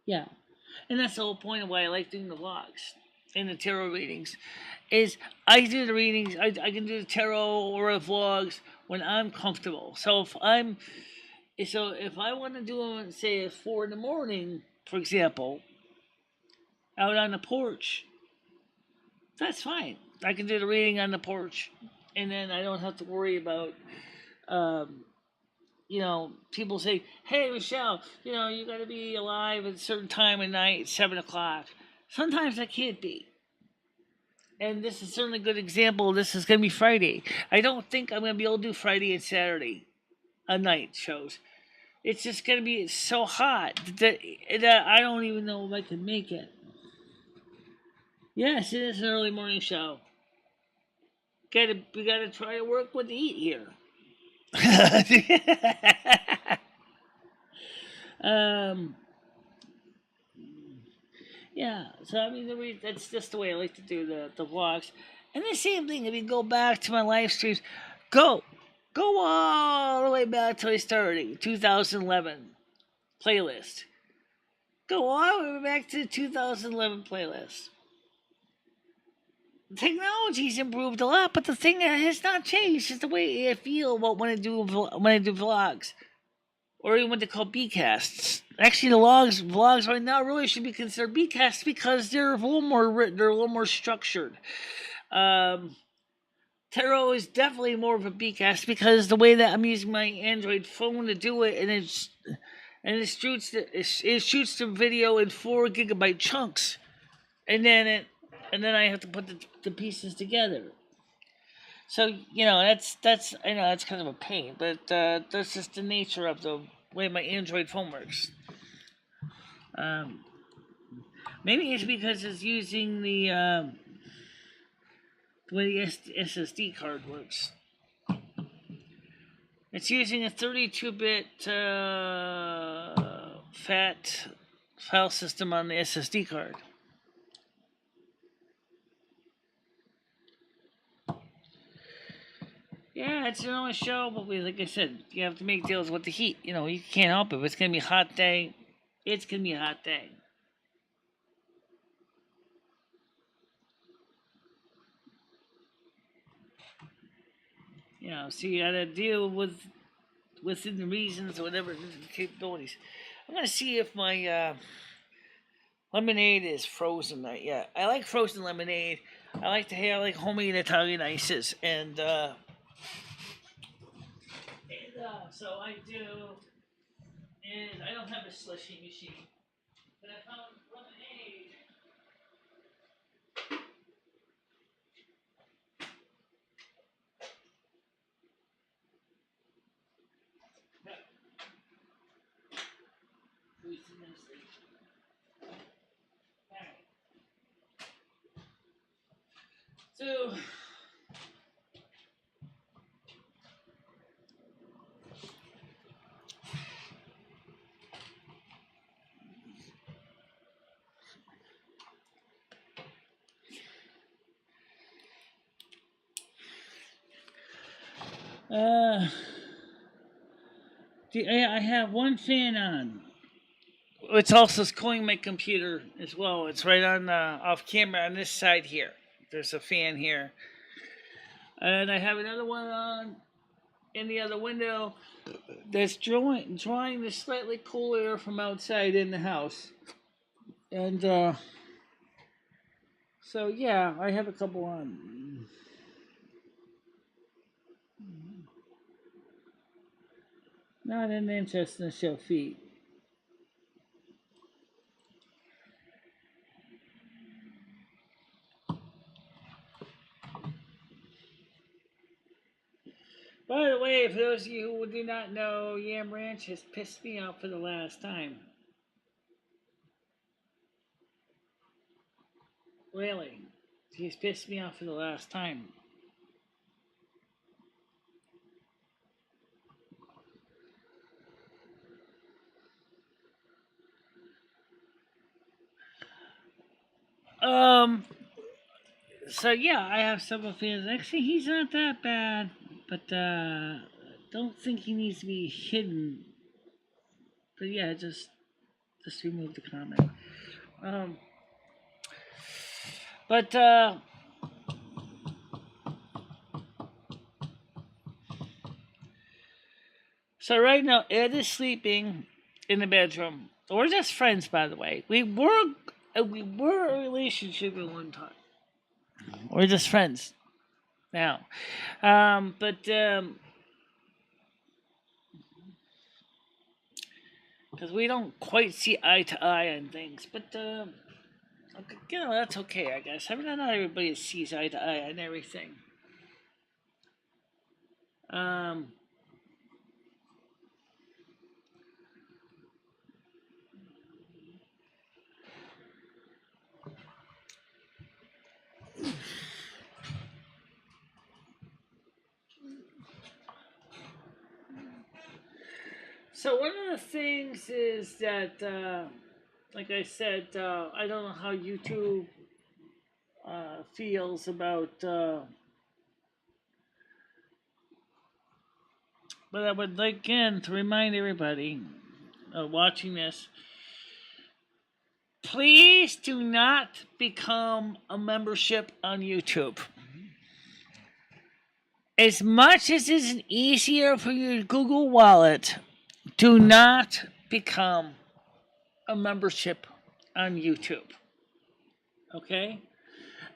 Speaker 1: yeah. And that's the whole point of why I like doing the vlogs and the tarot readings. Is I do the readings, I can do the tarot or the vlogs when I'm comfortable. So if I want to do them, say at 4 in the morning, for example, out on the porch, that's fine. I can do the reading on the porch, and then I don't have to worry about, people say, "Hey, Michelle, you got to be alive at a certain time of night, 7 o'clock." Sometimes I can't be. And this is certainly a good example. This is going to be Friday. I don't think I'm going to be able to do Friday and Saturday night shows. It's just going to be so hot that I don't even know if I can make it. Yes, it is an early morning show. We gotta try to work with the heat here. Yeah, so I mean, that's just the way I like to do the vlogs. And the same thing, if you go back to my live streams, go all the way back to I started, 2011 playlist. Go all the way back to the 2011 playlist. The technology's improved a lot, but the thing that has not changed is the way I feel about when I do vlogs, or even what they call B-casts. Actually, the vlogs right now really should be considered B-casts because they're a little more written, they're a little more structured. Tarot is definitely more of a B-cast because the way that I'm using my Android phone to do it, and it shoots the video in 4 gigabyte chunks. and then I have to put the pieces together. So that's I know that's kind of a pain, but that's just the nature of the way my Android phone works. Um, Maybe it's because it's using the way the SSD card works. It's using a 32-bit fat file system on the SSD card. Yeah, it's an only show, but like I said, you have to make deals with the heat. You can't help it. If it's gonna be a hot day, it's gonna be a hot day. So you gotta deal within the reasons, or whatever the capabilities. I'm gonna see if my lemonade is frozen. Yeah, I like frozen lemonade. I like homemade Italian ices, and so I do. And I don't have a slushy machine, but I found lemonade. Yeah, freezing nicely. All right. So. Uh, I have one fan on. It's also cooling my computer as well. It's right on off camera on this side here. There's a fan here, and I have another one on in the other window that's drawing the slightly cool air from outside in the house. And so yeah, I have a couple on. Not an interest in show feet. By the way, for those of you who do not know, Yam Ranch has pissed me off for the last time. Really. He's pissed me off for the last time. So yeah, I have several fans. Actually, he's not that bad, but don't think he needs to be hidden. But yeah, just remove the comment. Um, but so right now Ed is sleeping in the bedroom. We're just friends, by the way. We were a relationship at one time. We're just friends now. But because we don't quite see eye to eye on things, but that's okay, I guess. I mean, not everybody sees eye to eye on everything. Um, so one of the things is that, like I said, I don't know how YouTube feels about, but I would like again to remind everybody watching this. Please do not become a membership on YouTube. As much as it's easier for your Google Wallet, do not become a membership on YouTube. Okay?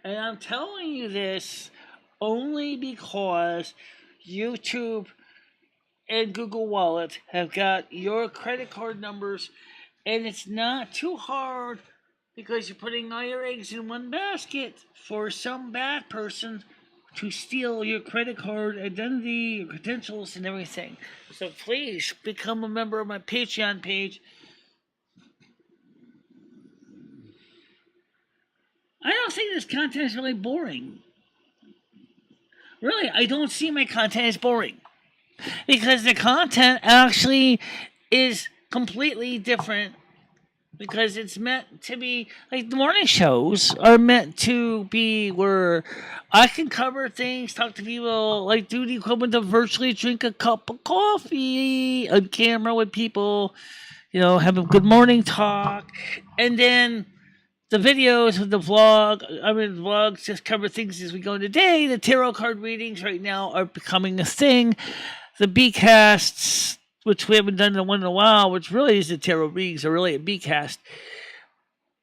Speaker 1: And I'm telling you this only because YouTube and Google Wallet have got your credit card numbers, and it's not too hard because you're putting all your eggs in one basket for some bad person to steal your credit card identity, your credentials, and everything. So please become a member of my Patreon page. I don't think this content is really boring. Really, I don't see my content as boring. Because the content actually is completely different. Because it's meant to be, like, the morning shows are meant to be where I can cover things, talk to people, like, do the equivalent of virtually drink a cup of coffee on camera with people, have a good morning talk. And then the videos with the vlogs just cover things as we go today. The tarot card readings right now are becoming a thing. The B-casts, which we haven't done in a while, which really is the tarot readings, are really a B-cast.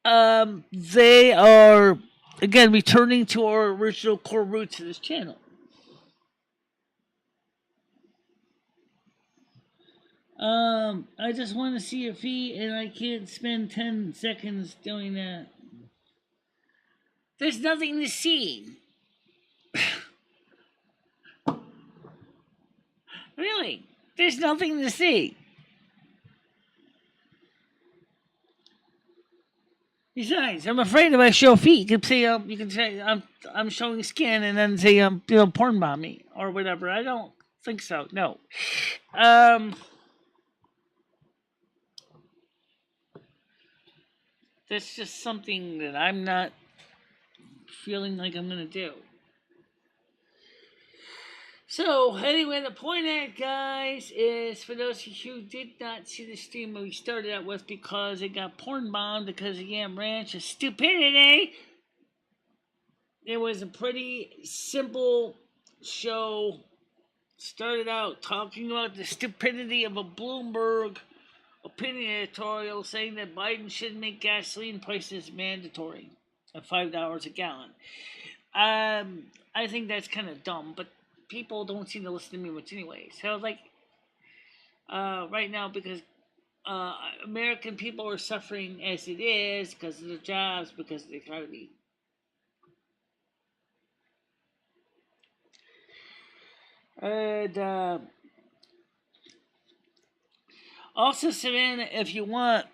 Speaker 1: They are, again, returning to our original core roots of this channel. I just want to see your feet, and I can't spend 10 seconds doing that. There's nothing to see. Really, there's nothing to see. Besides, I'm afraid if I show feet, you can say I'm showing skin, and then say porn bomb me or whatever. I don't think so. No. That's just something that I'm not feeling like I'm gonna do. So, anyway, the point of it, guys, is for those of you who did not see the stream we started out with because it got porn bombed because of Yam Ranch's stupidity, it was a pretty simple show. Started out talking about the stupidity of a Bloomberg opinion editorial saying that Biden should make gasoline prices mandatory at $5 a gallon. I think that's kind of dumb, but people don't seem to listen to me much anyway. So, like, right now, because American people are suffering as it is because of the jobs, because of the economy. And also, Savannah, if you want,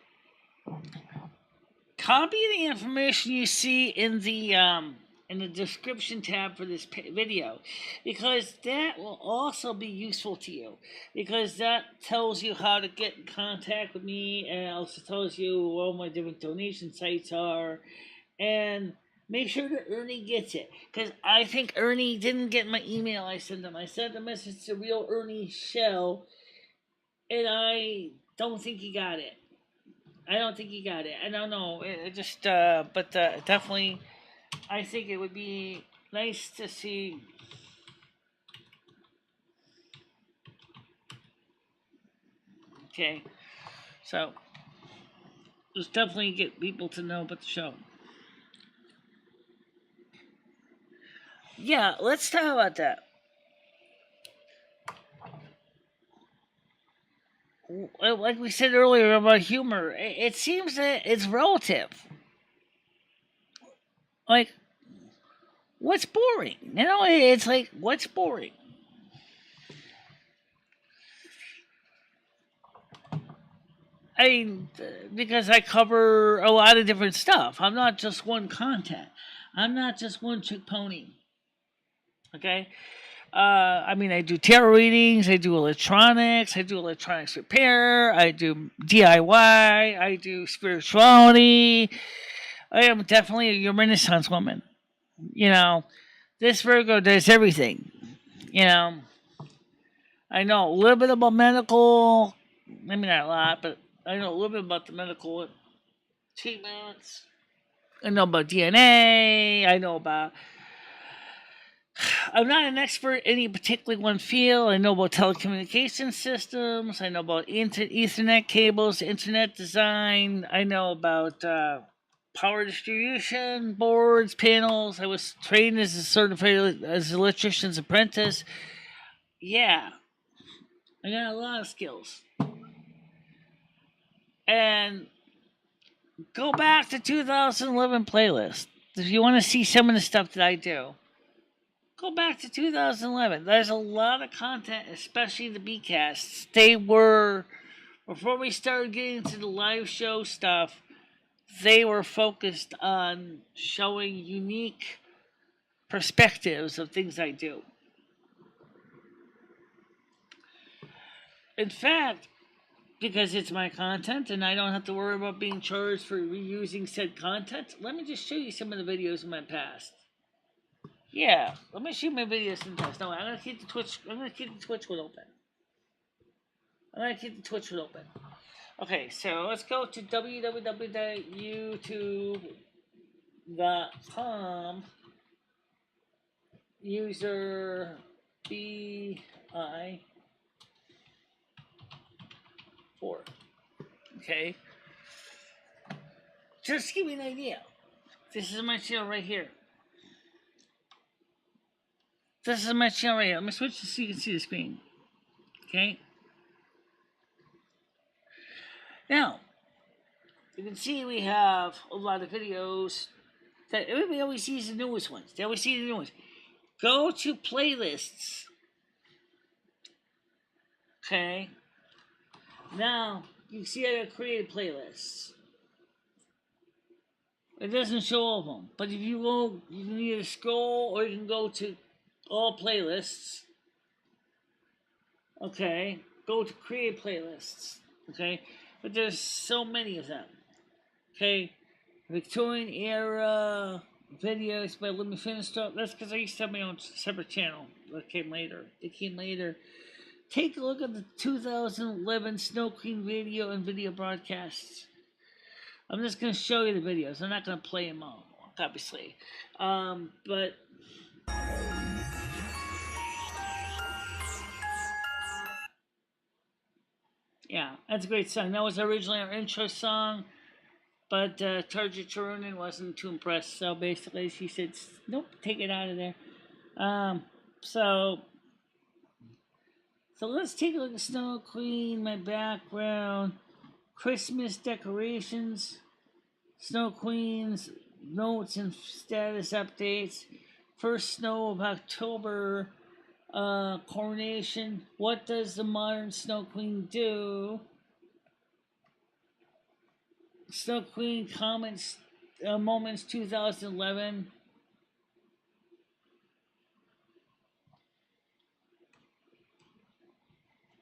Speaker 1: copy the information you see in the description tab for this video, because that will also be useful to you, because that tells you how to get in contact with me, and it also tells you who all my different donation sites are, and make sure that Ernie gets it, because I think Ernie didn't get my email I sent him. I sent a message to Real Ernie Show, and I don't think he got it. I don't know. It just, but definitely, I think it would be nice to see. Okay, so just definitely get people to know about the show. Yeah, let's talk about that. Like we said earlier about humor, it seems that it's relative. Like, what's boring? It's like, what's boring? I mean, because I cover a lot of different stuff. I'm not just one content. I'm not just one trick pony. Okay? I do tarot readings, I do electronics repair, I do DIY, I do spirituality. I am definitely a Renaissance woman. This Virgo does everything. I know a little bit about medical, maybe not a lot, but I know a little bit about the medical treatments. I know about DNA, I'm not an expert in any particular one field. I know about telecommunication systems. I know about Ethernet cables, internet design. I know about power distribution boards, panels. I was trained as as an electrician's apprentice. Yeah, I got a lot of skills. And Go back to 2011 playlist. If you want to see some of the stuff that I do, go back to 2011. There's a lot of content, especially the B-casts. They were, before we started getting into the live show stuff, they were focused on showing unique perspectives of things I do. In fact, because it's my content and I don't have to worry about being charged for reusing said content, let me just show you some of the videos in my past. Yeah, let me show you my videos in the past. No, I'm gonna keep the Twitch one open. Okay, so let's go to www.youtube.com user BI4. Okay. Just to give you an idea. This is my channel right here. Let me switch so you can see the screen. Okay. Now, you can see we have a lot of videos that everybody always sees the newest ones. They always see the new ones. Go to playlists. Okay. Now, you can see I got created playlists. It doesn't show all of them. But if you go, you can either scroll or you can go to all playlists. Okay. Go to create playlists. Okay. But there's so many of them. Okay. Victorian era videos, but let me finish up. That's because I used to have my own separate channel. That came later. Take a look at the 2011 Snow Queen video and video broadcasts. I'm just going to show you the videos. I'm not going to play them all, obviously. But yeah, that's a great song. That was originally our intro song, but Tarja Turunen wasn't too impressed. So basically, she said, "Nope, take it out of there." So let's take a look at Snow Queen. My background, Christmas decorations, Snow Queen's notes and status updates. First snow of October. Coronation. What does the modern Snow Queen do? Snow Queen comments moments 2011.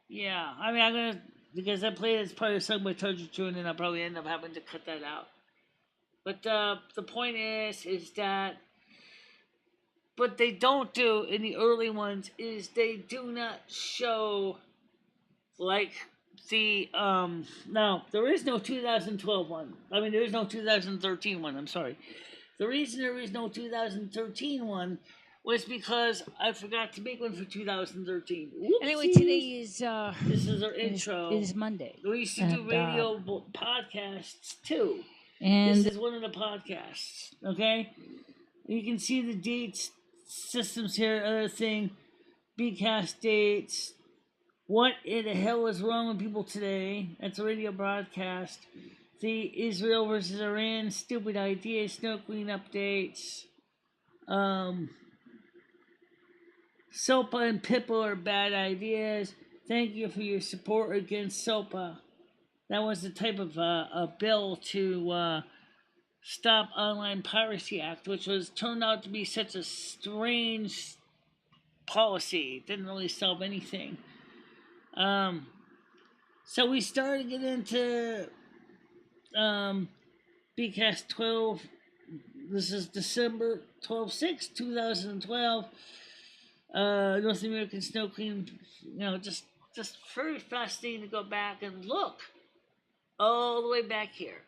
Speaker 1: Yeah, I mean, I'm gonna, because I played as part of the song by Tarja Turunen, and I'll probably end up having to cut that out. But the point is that what they don't do in the early ones is they do not show like the no, there is no 2012 one. I mean, there is no 2013 one. I'm sorry. The reason there is no 2013 one was because I forgot to make one for 2013. Whoopsies.
Speaker 2: Anyway, today is
Speaker 1: this is our intro.
Speaker 2: It is Monday.
Speaker 1: We used to do radio podcasts too.
Speaker 2: And
Speaker 1: this is one of the podcasts. Okay, you can see the dates, systems here. Other thing, BCast dates. What in the hell is wrong with people today? That's a radio broadcast. The Israel versus Iran, stupid ideas, Snow Queen updates. SOPA and PIPA are bad ideas. Thank you for your support against SOPA. That was the type of a bill to Stop Online Piracy Act, which was turned out to be such a strange policy. It didn't really solve anything. So we started to get into BCast 12. This is December 12/6, 2012. North American Snow Queen, just very fascinating to go back and look all the way back here.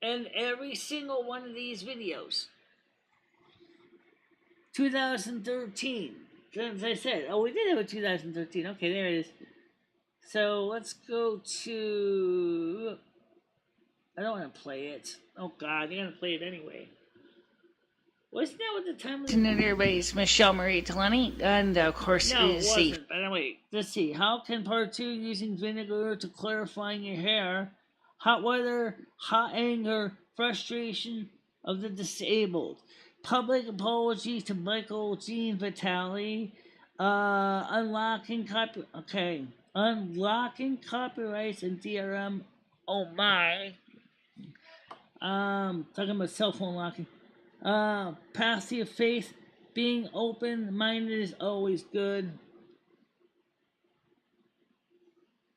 Speaker 1: And every single one of these videos, 2013, as I said, we did have a 2013. Okay, there it is. So let's go to, I don't want to play it. Oh God, they're going to play it anyway. Wasn't that what the time was? And everybody's MicheleMarieDalene, and of course, no, it wasn't. But anyway, let's see. How can part 2 using vinegar to clarifying your hair? Hot weather, hot anger, frustration of the disabled. Public apology to Michael Jean Vitale. Unlocking copyrights and DRM. Oh my. Talking about cell phone locking. Pathology of faith. Being open-minded is always good.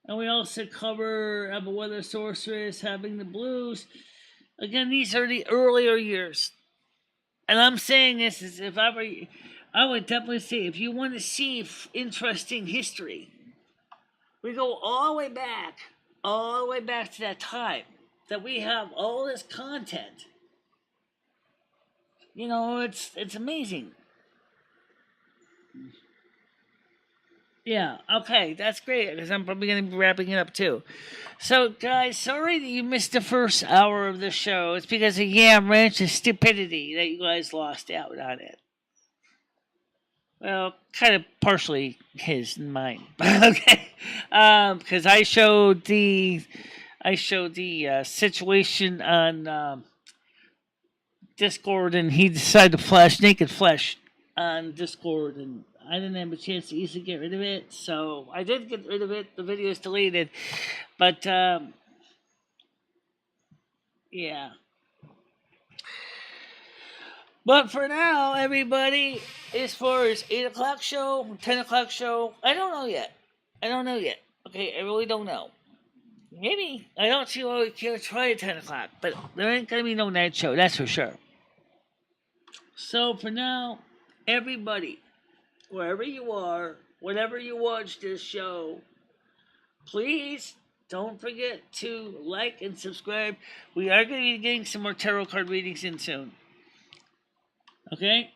Speaker 1: And we also cover about whether sorceress having the blues. Again, these are the earlier years. And I'm saying this as if I would definitely say, if you want to see interesting history, we go all the way back to that time that we have all this content. You know, it's amazing. Yeah, okay, that's great, because I'm probably going to be wrapping it up too. So, guys, sorry that you missed the first hour of the show. It's because of Yam Ranch's stupidity that you guys lost out on it. Well, kind of partially his and mine. Okay, because I showed the situation on Discord, and he decided to flash naked flesh on Discord, and I didn't have a chance to easily get rid of it, so I did get rid of it. The video is deleted, but yeah. But for now, everybody, as far as 8 o'clock show, 10 o'clock show, I don't know yet. Okay, I really don't know. Maybe I don't see why we can't try at 10 o'clock, but there ain't gonna be no night show, that's for sure. So for now, everybody, wherever you are, whenever you watch this show, please don't forget to like and subscribe. We are going to be getting some more tarot card readings in soon. Okay?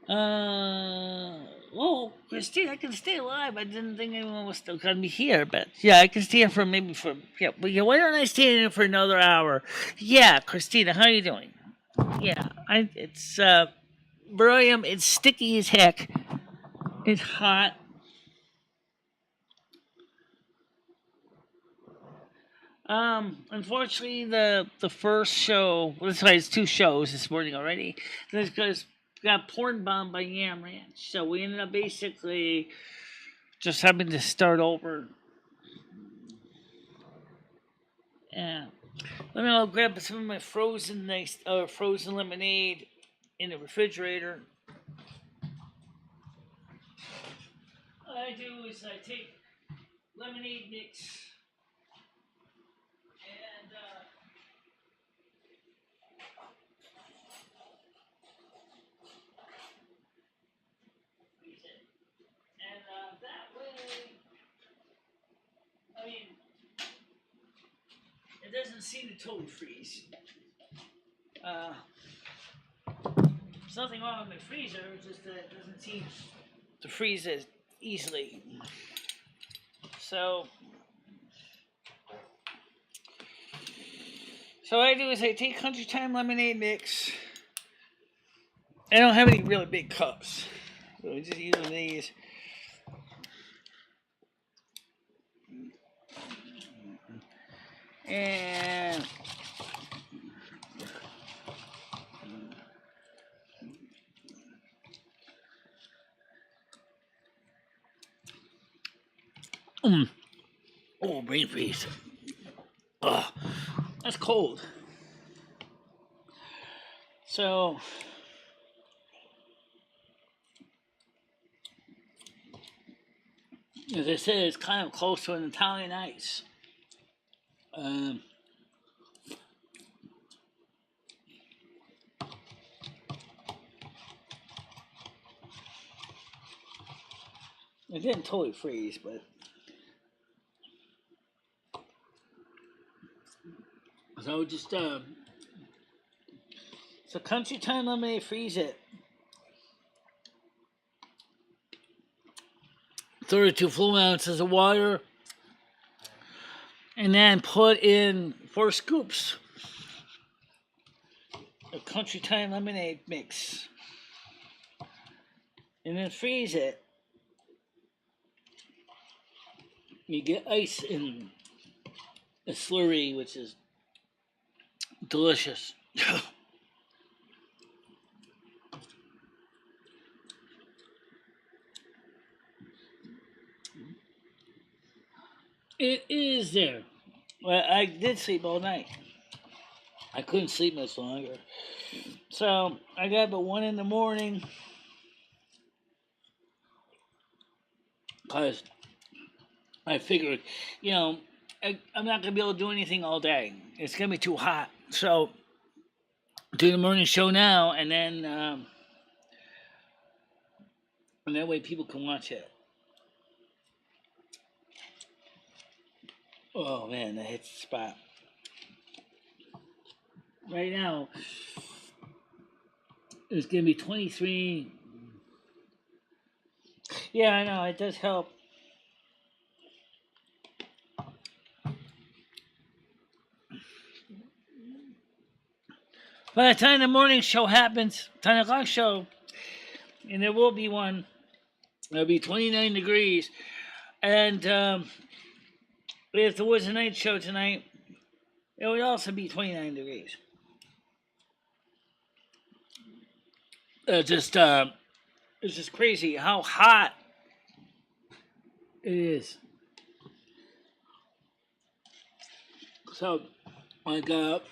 Speaker 1: Well, Christine, I can stay alive. I didn't think anyone was still going to be here, but yeah, I can stay here for why don't I stay here for another hour? Yeah, Christina, how are you doing? Yeah, it's beryllium. It's sticky as heck. It's hot. Unfortunately, the first show. Well, that's why it's 2 shows this morning already. That's because we got porn bombed by Yam Ranch, so we ended up basically just having to start over. Yeah. Let me go grab some of my frozen lemonade in the refrigerator. What I do is I take lemonade mix and freeze it. And that way, I mean, it doesn't seem to totally freeze. There's nothing wrong with my freezer, it's just that it doesn't seem to freeze as easily. So what I do is I take Country Time lemonade mix. I don't have any really big cups, so I'm just using these. And oh, brain freeze. Ugh, that's cold. So as I said, it's kind of close to an Italian ice. It didn't totally freeze, but so just so Country Time lemonade, freeze it. 32 fluid ounces of water, and then put in 4 scoops a Country Time lemonade mix, and then freeze it. You get ice in a slurry, which is delicious. It is there. Well, I did sleep all night. I couldn't sleep much longer. So I got up at 1 in the morning because I figured, I'm not going to be able to do anything all day. It's going to be too hot. So do the morning show now, and then and that way people can watch it. Oh man, that hits the spot. Right now, it's going to be 23. Yeah, I know, it does help. By the time the morning show happens, 10 o'clock show, and there will be one, it'll be 29 degrees. And if there was a night show tonight, it would also be 29 degrees. It's just crazy how hot it is. So I got up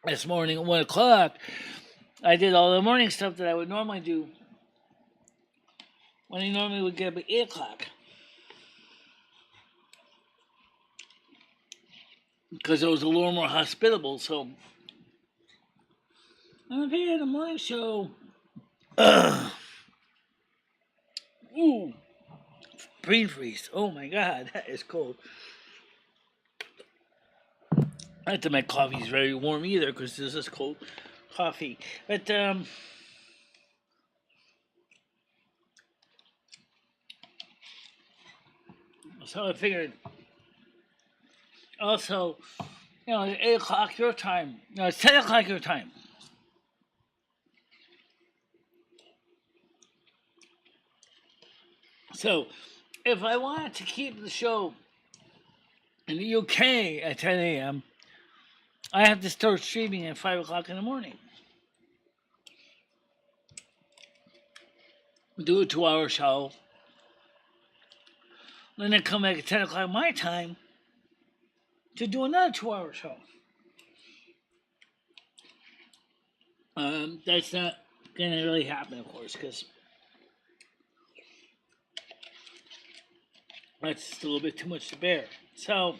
Speaker 1: this morning at 1 o'clock. I did all the morning stuff that I would normally do when I normally would get up at 8 o'clock. Because it was a little more hospitable, so I'm here at the morning show. Ooh, brain freeze. Oh my god, that is cold. Not that my coffee is very warm either, because this is cold coffee. But so I figured. Also, it's 8 o'clock your time. No, it's 10 o'clock your time. So, if I wanted to keep the show in the UK at 10 a.m., I have to start streaming at 5 o'clock in the morning. Do a 2-hour show. Then I come back at 10 o'clock my time to do another 2-hour show. That's not going to really happen, of course, because that's just a little bit too much to bear. So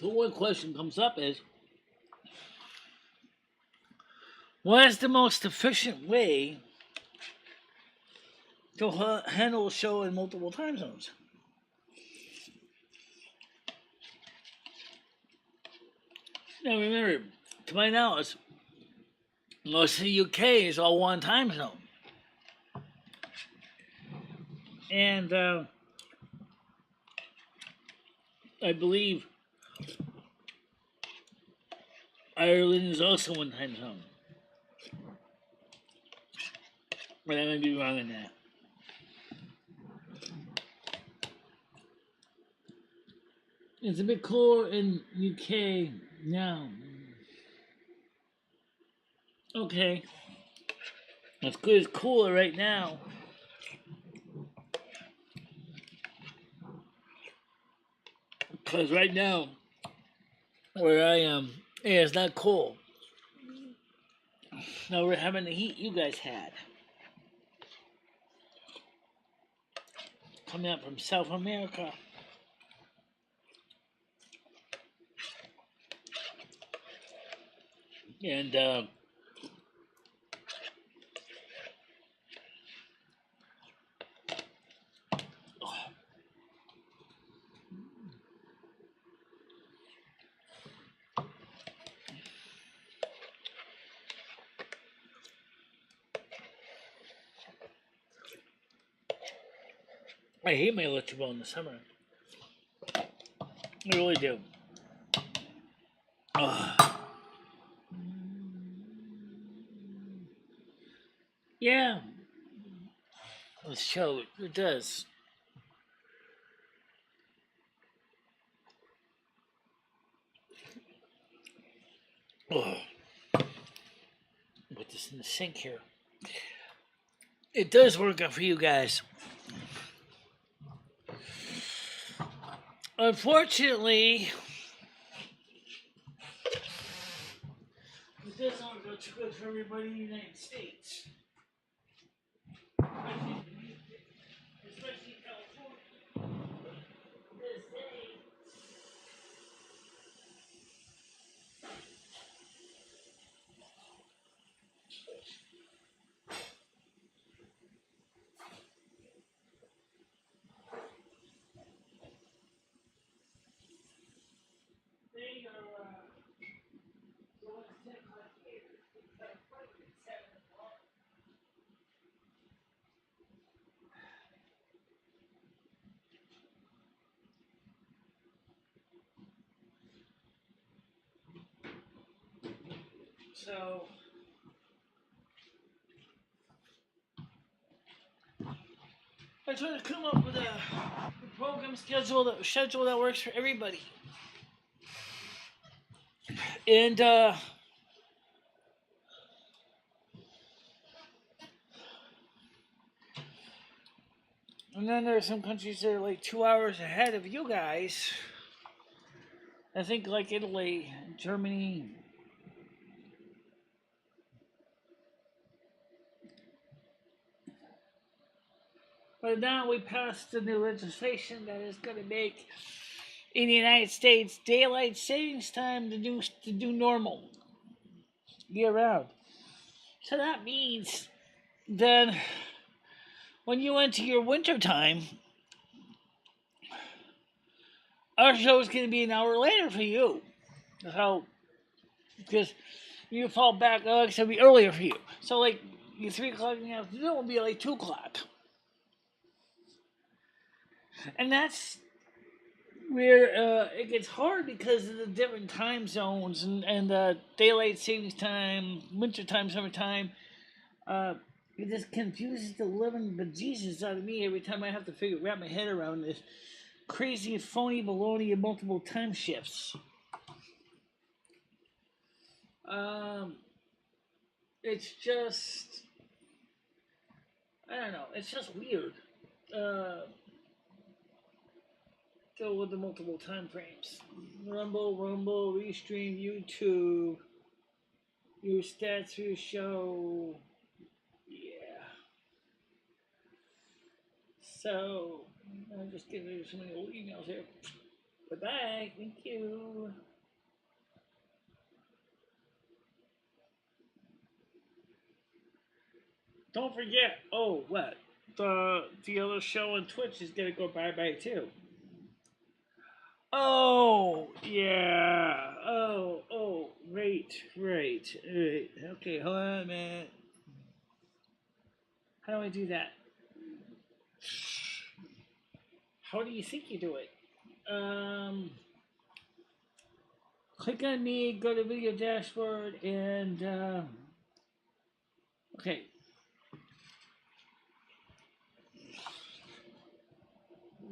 Speaker 1: one question comes up is, what is the most efficient way to handle a show in multiple time zones? Now remember, to my knowledge, most of the UK is all one time zone. And I believe Ireland is also one time zone. But I might be wrong on that. It's a bit cooler in UK now. Okay. It's good. It's cooler right now. Because right now, where I am, it's not cold. Now we're having the heat you guys had. Coming out from South America. And I hate my electric ball in the summer. I really do. Yeah, the show it does. Oh, put this in the sink here. It does work out for you guys. Unfortunately, it doesn't go too good for everybody in the United States. Especially California. This day. They are going to take my here. So I try to come up with a program schedule that works for everybody. And then there are some countries that are like 2 hours ahead of you guys. I think like Italy, Germany. But now we passed the new legislation that is going to make in the United States daylight savings time to do normal year round. So that means then when you enter your winter time, our show is going to be an hour later for you. So because you fall back, it's going to be earlier for you. So like your 3 o'clock in the afternoon will be like 2 o'clock, and that's where it gets hard because of the different time zones and daylight savings time, winter time, summertime. It just confuses the living bejesus out of me every time I have to wrap my head around this crazy, phony baloney of multiple time shifts. Um, it's just, I don't know, it's just weird. Uh, Go with the multiple time frames. Rumble, Restream, YouTube, your stats for your show. Yeah. So, I'm just getting rid of so many old emails here. Bye-bye. Thank you. Don't forget. Oh, what? The other show on Twitch is gonna go bye-bye too. Oh, yeah. Right. Okay, hold on a minute. How do I do that? How do you think you do it? Click on me, go to video dashboard, and okay.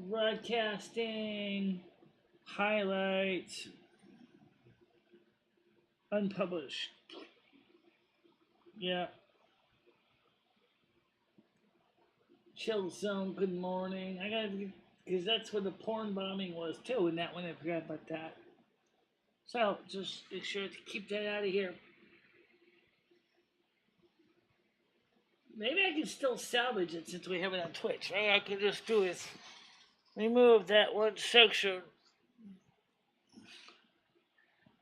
Speaker 1: Broadcasting, highlights, unpublished. Yeah. Chill zone, good morning. I gotta, because that's where the porn bombing was too, and that one I forgot about that. So just make sure to keep that out of here. Maybe I can still salvage it since we have it on Twitch. Maybe I can just do is remove that one section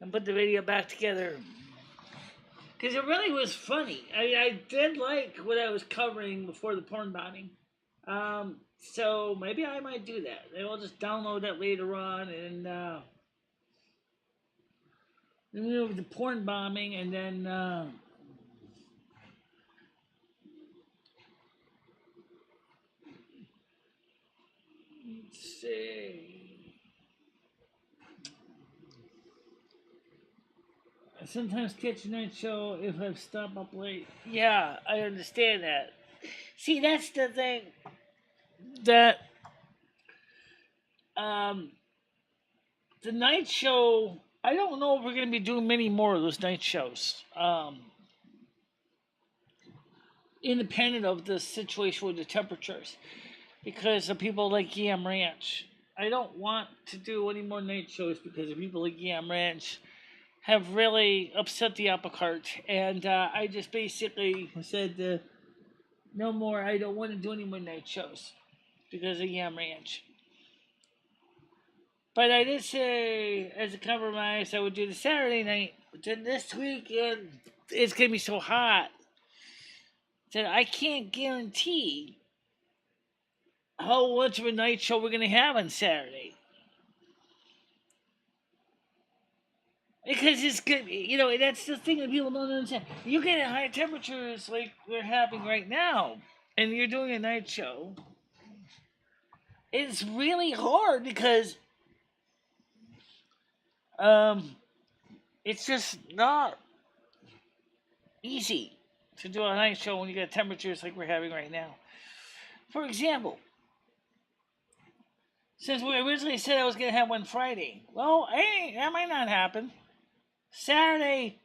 Speaker 1: and put the video back together. Because it really was funny. I did like what I was covering before the porn bombing. So maybe I might do that. Maybe I'll just download that later on and remove the porn bombing and then let's see. sometimes catch a night show if I've stopped up late. Yeah, I understand that. See, that's the thing that um, the night show. I don't know if we're going to be doing many more of those night shows. Independent of the situation with the temperatures, because of people like Yam Ranch. I don't want to do any more night shows because of people like Yam Ranch have really upset the apple cart, and I just basically said no more. I don't want to do any more night shows because of Yam Ranch. But I did say, as a compromise, I would do the Saturday night. But then this weekend, it's gonna be so hot that I can't guarantee how much of a night show we're gonna have on Saturday. Because it's good, that's the thing that people don't understand. You get high temperatures like we're having right now, and you're doing a night show. It's really hard because it's just not easy to do a night show when you get temperatures like we're having right now. For example, since we originally said I was going to have one Friday, well, hey, that might not happen. Saturday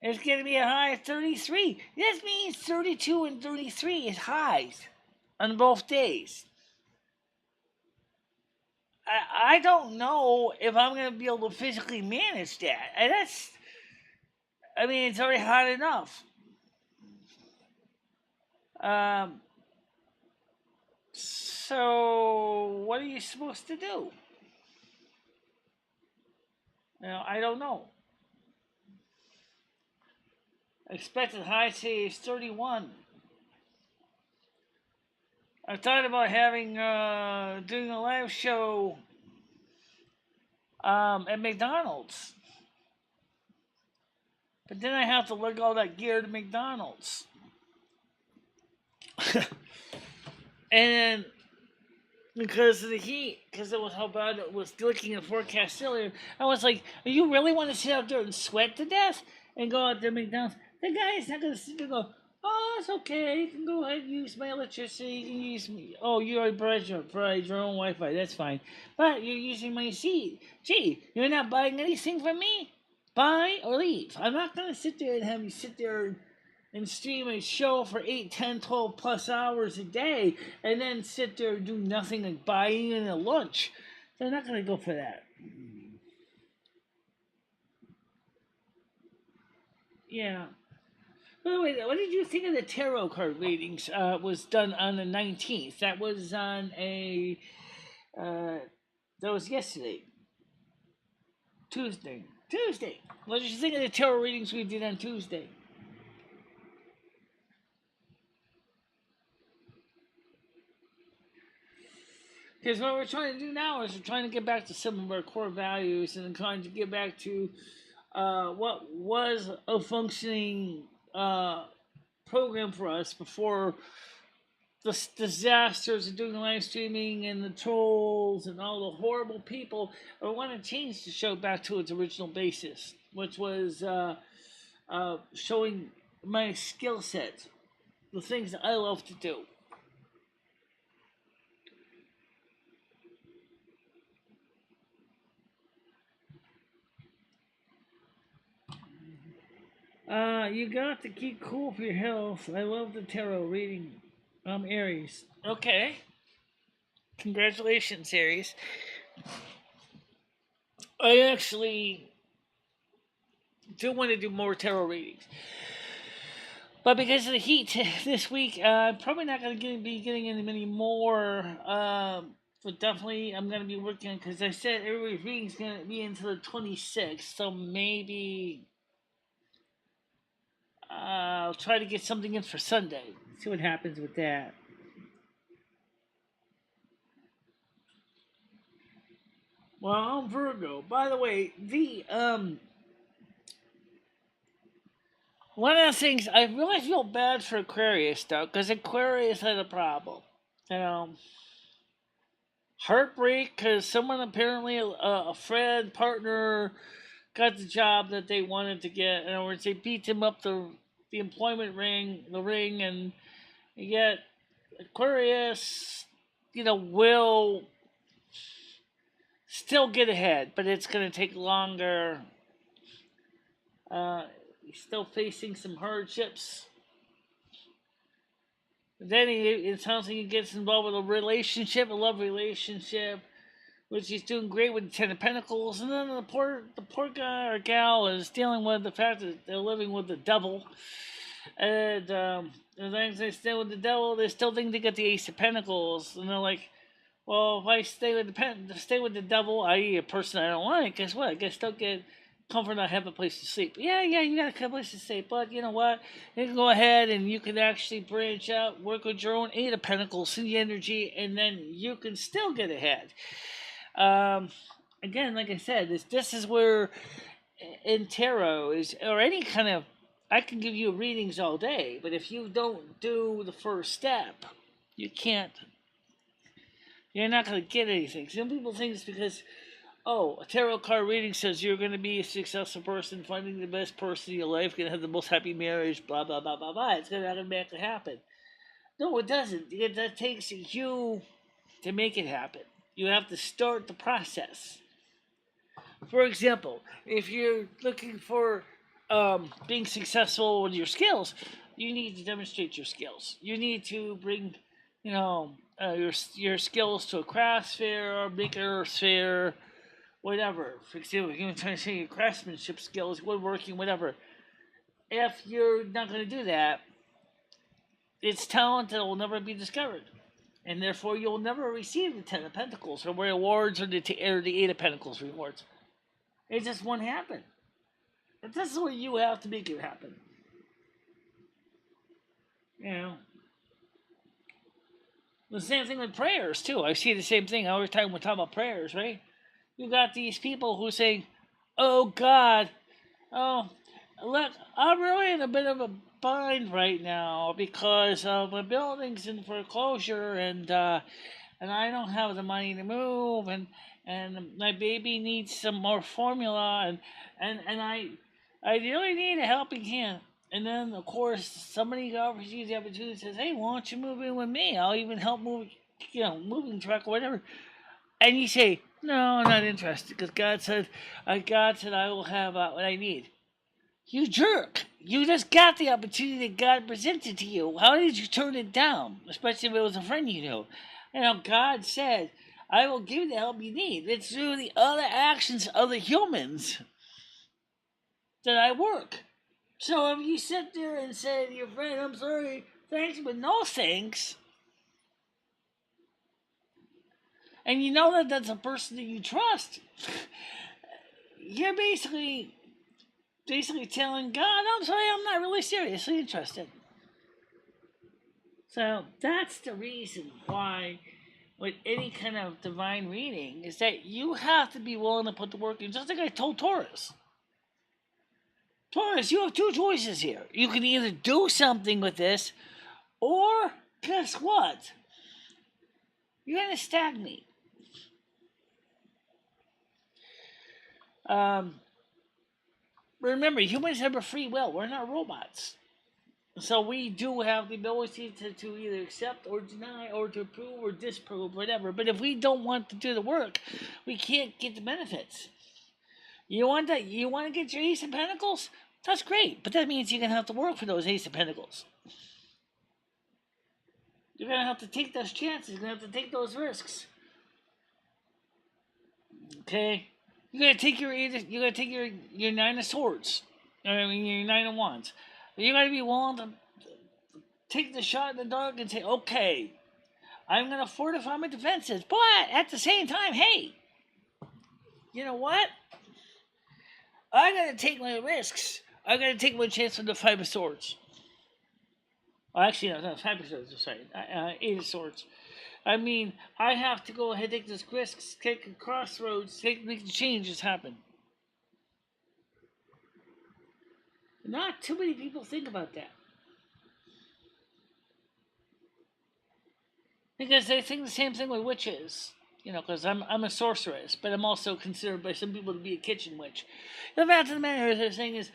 Speaker 1: is going to be a high of 33. This means 32 and 33 is highs on both days. I don't know if I'm going to be able to physically manage that. And it's already hot enough. So what are you supposed to do? I don't know. Expected high today is 31. I thought about doing a live show at McDonald's. But then I have to lug all that gear to McDonald's. And because of the heat, because it was how bad it was looking at the forecast earlier, I was like, you really want to sit out there and sweat to death and go out there to McDonald's? The guy's not going to sit there and go, oh, it's okay, you can go ahead and use my electricity, you can use me. Oh, you already provided your own Wi-Fi, that's fine. But you're using my seat. Gee, you're not buying anything from me? Buy or leave. I'm not going to sit there and have you sit there and stream a show for 8, 10, 12 plus hours a day and then sit there and do nothing like buying in a lunch. They're not going to go for that. Yeah. By the way, what did you think of the tarot card readings? Was done on the 19th. That was on that was yesterday. Tuesday. What did you think of the tarot readings we did on Tuesday? Because what we're trying to do now is we're trying to get back to some of our core values and trying to get back to what was a functioning program for us before the disasters of doing live streaming and the trolls and all the horrible people. I want to change the show back to its original basis, which was showing my skill set, the things that I love to do. You got to keep cool for your health. I love the tarot reading. Aries. Okay. Congratulations, Aries. I actually do want to do more tarot readings. But because of the heat this week, I'm probably not going to be getting any many more. But definitely, I'm going to be working, because I said everybody's reading is going to be until the 26th. So maybe I'll try to get something in for Sunday. See what happens with that. Well, I'm Virgo. By the way, one of the things I really feel bad for Aquarius though, because Aquarius had a problem. Heartbreak because someone apparently a friend, partner, got the job that they wanted to get. In other words, they beat them up the employment ring, and yet Aquarius, will still get ahead, but it's going to take longer. He's still facing some hardships. Then it sounds like he gets involved with a love relationship, which he's doing great with the Ten of Pentacles. And then the poor guy or gal is dealing with the fact that they're living with the devil. And as long as they stay with the devil, they still think they get the Ace of Pentacles. And they're like, well, if I stay with the devil, i.e. a person I don't like, guess what? I guess still get comfort, not have a place to sleep. Yeah, you got a place to sleep, but you know what? You can go ahead and you can actually branch out, work with your own Eight of Pentacles, see the energy, and then you can still get ahead. Again, like I said, this is where in tarot is, or any kind of, I can give you readings all day, but if you don't do the first step, you're not going to get anything. Some people think it's because, a tarot card reading says you're going to be a successful person, finding the best person in your life, going to have the most happy marriage, blah, blah, blah, blah, blah. It's not going to happen. No, it doesn't. That takes you to make it happen. You have to start the process. For example, if you're looking for being successful with your skills, you need to demonstrate your skills. You need to bring, your skills to a crafts fair or maker fair, whatever. For example, you're trying to say your craftsmanship skills, woodworking, whatever. If you're not going to do that, it's talent that will never be discovered. And therefore, you'll never receive the Ten of Pentacles or rewards or the Eight of Pentacles rewards. It just won't happen. But this is what you have to make it happen. The same thing with prayers, too. I see the same thing every time we talk about prayers, right? You got these people who say, oh, God, look, I'm really in a bit of a bind right now because my building's in foreclosure and I don't have the money to move and my baby needs some more formula and I really need a helping hand. And then, of course, somebody offers you the opportunity and says, hey, why don't you move in with me? I'll even help move, moving truck or whatever. And you say, no, I'm not interested because God said I will have what I need. You jerk. You just got the opportunity that God presented to you. How did you turn it down? Especially if it was a friend you knew. God said, I will give you the help you need. It's through the other actions of the humans that I work. So if you sit there and say to your friend, I'm sorry, thanks, but no thanks, and you know that that's a person that you trust, you're basically telling God, I'm sorry, I'm not really seriously interested. So that's the reason why with any kind of divine reading is that you have to be willing to put the work in. Just like I told Taurus. Taurus, you have two choices here. You can either do something with this, or guess what? You're going to stagnate. Remember, humans have a free will. We're not robots. So we do have the ability to either accept or deny or to approve or disprove, whatever. But if we don't want to do the work, we can't get the benefits. You want to get your Ace of Pentacles? That's great, but that means you're going to have to work for those Ace of Pentacles. You're going to have to take those chances. You're going to have to take those risks. Okay? You're going to take your Nine of Swords. Your Nine of Wands. You got to be willing to take the shot in the dark and say, okay, I'm going to fortify my defenses. But at the same time, hey, you know what? I got to take my risks. I got to take my chance with the Five of Swords. Well, actually, no, Five of Swords. Sorry, Eight of Swords. I mean, I have to go ahead and take those risks, take a crossroads, make the changes happen. Not too many people think about that. Because they think the same thing with witches. because I'm a sorceress, but I'm also considered by some people to be a kitchen witch. The fact of the matter is, they're saying is,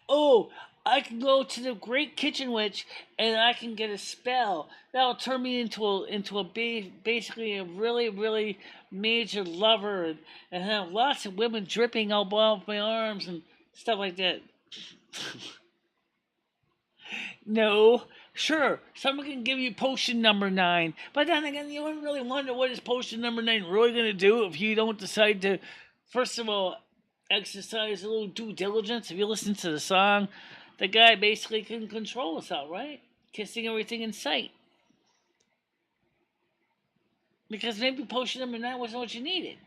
Speaker 1: oh, I can go to the great kitchen witch and I can get a spell that'll turn me basically a really, really major lover and have lots of women dripping all off my arms and stuff like that. No, sure, someone can give you potion number 9, but then again, you wouldn't really wonder what is potion number 9 really going to do if you don't decide to, first of all, exercise a little due diligence. If you listen to the song, the guy basically can control us all, right? Kissing everything in sight. Because maybe potion number 9 wasn't what you needed.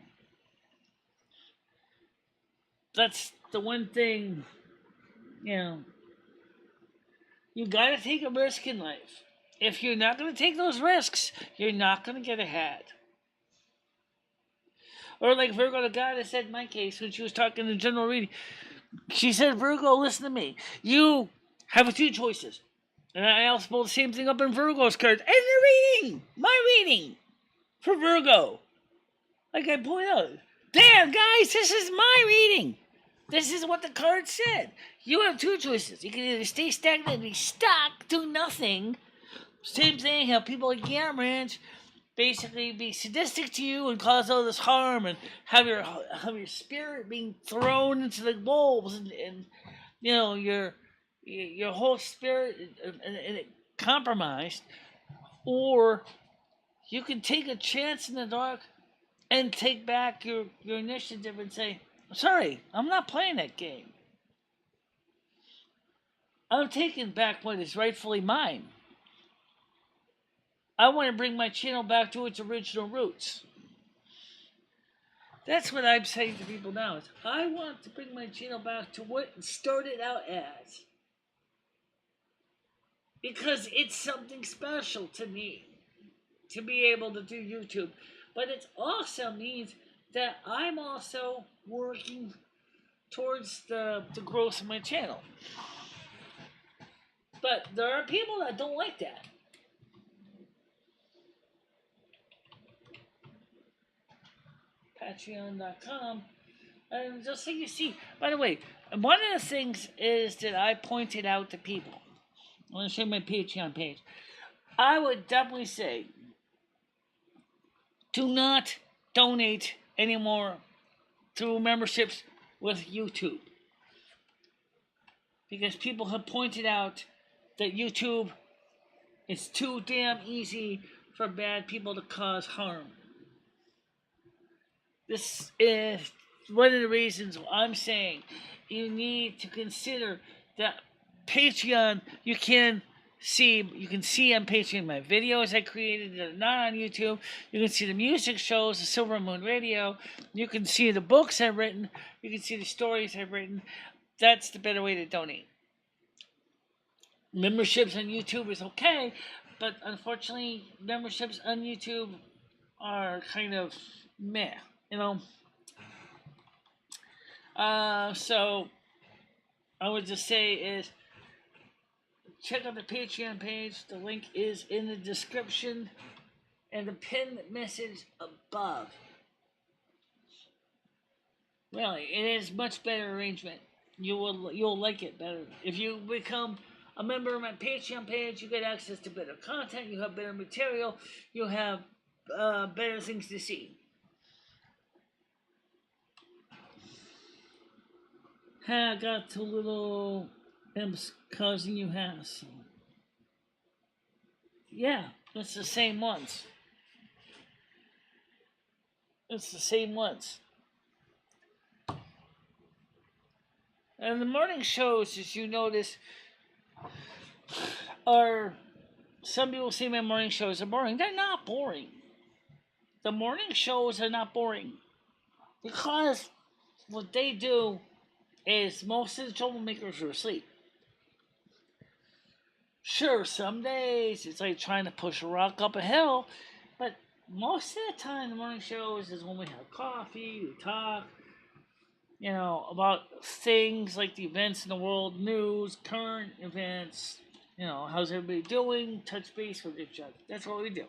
Speaker 1: That's the one thing, you gotta take a risk in life. If you're not gonna take those risks, you're not gonna get ahead. Or like Virgo, the goddess said in my case when she was talking to general reading, she said, Virgo, listen to me. You have 2 choices. And I also pulled the same thing up in Virgo's cards. And the reading! My reading! For Virgo. Like I pointed out. Damn, guys, this is my reading. This is what the card said. You have 2 choices. You can either stay stagnant and be stuck, do nothing. Same thing, have people like Yamranch basically be sadistic to you and cause all this harm and have your spirit being thrown into the wolves and your whole spirit and it compromised. Or you can take a chance in the dark and take back your initiative and say, sorry, I'm not playing that game. I'm taking back what is rightfully mine. I want to bring my channel back to its original roots. That's what I'm saying to people now. Is I want to bring my channel back to what it started out as. Because it's something special to me to be able to do YouTube. But it also means that I'm also working towards the growth of my channel. But there are people that don't like that. Patreon.com. And just so you see, by the way, one of the things is that I pointed out to people. I'm going to show you my Patreon page. I would definitely say, do not donate anymore through memberships with YouTube. Because people have pointed out that YouTube is too damn easy for bad people to cause harm. This is one of the reasons I'm saying you need to consider that Patreon, you can see on Patreon my videos I created that are not on YouTube. You can see the music shows, the Silvermoon radio. You can see the books I've written. You can see the stories I've written. That's the better way to donate. Memberships on YouTube is okay, but unfortunately, memberships on YouTube are kind of meh, So I would just say is check out the Patreon page. The link is in the description and the pinned message above. Really, it is much better arrangement. You'll like it better if you become a member of my Patreon page. You get access to better content. You have better material. You have better things to see. I got 2 little imps causing you hassle. Yeah, it's the same ones. It's the same ones. And the morning shows, as you notice, are, some people say my morning shows are boring. They're not boring. The morning shows are not boring. Because what they do is most of the troublemakers are asleep. Sure, some days it's like trying to push a rock up a hill, but most of the time the morning shows is when we have coffee, we talk, about things like the events in the world, news, current events, how's everybody doing, touch base with each other. That's what we do.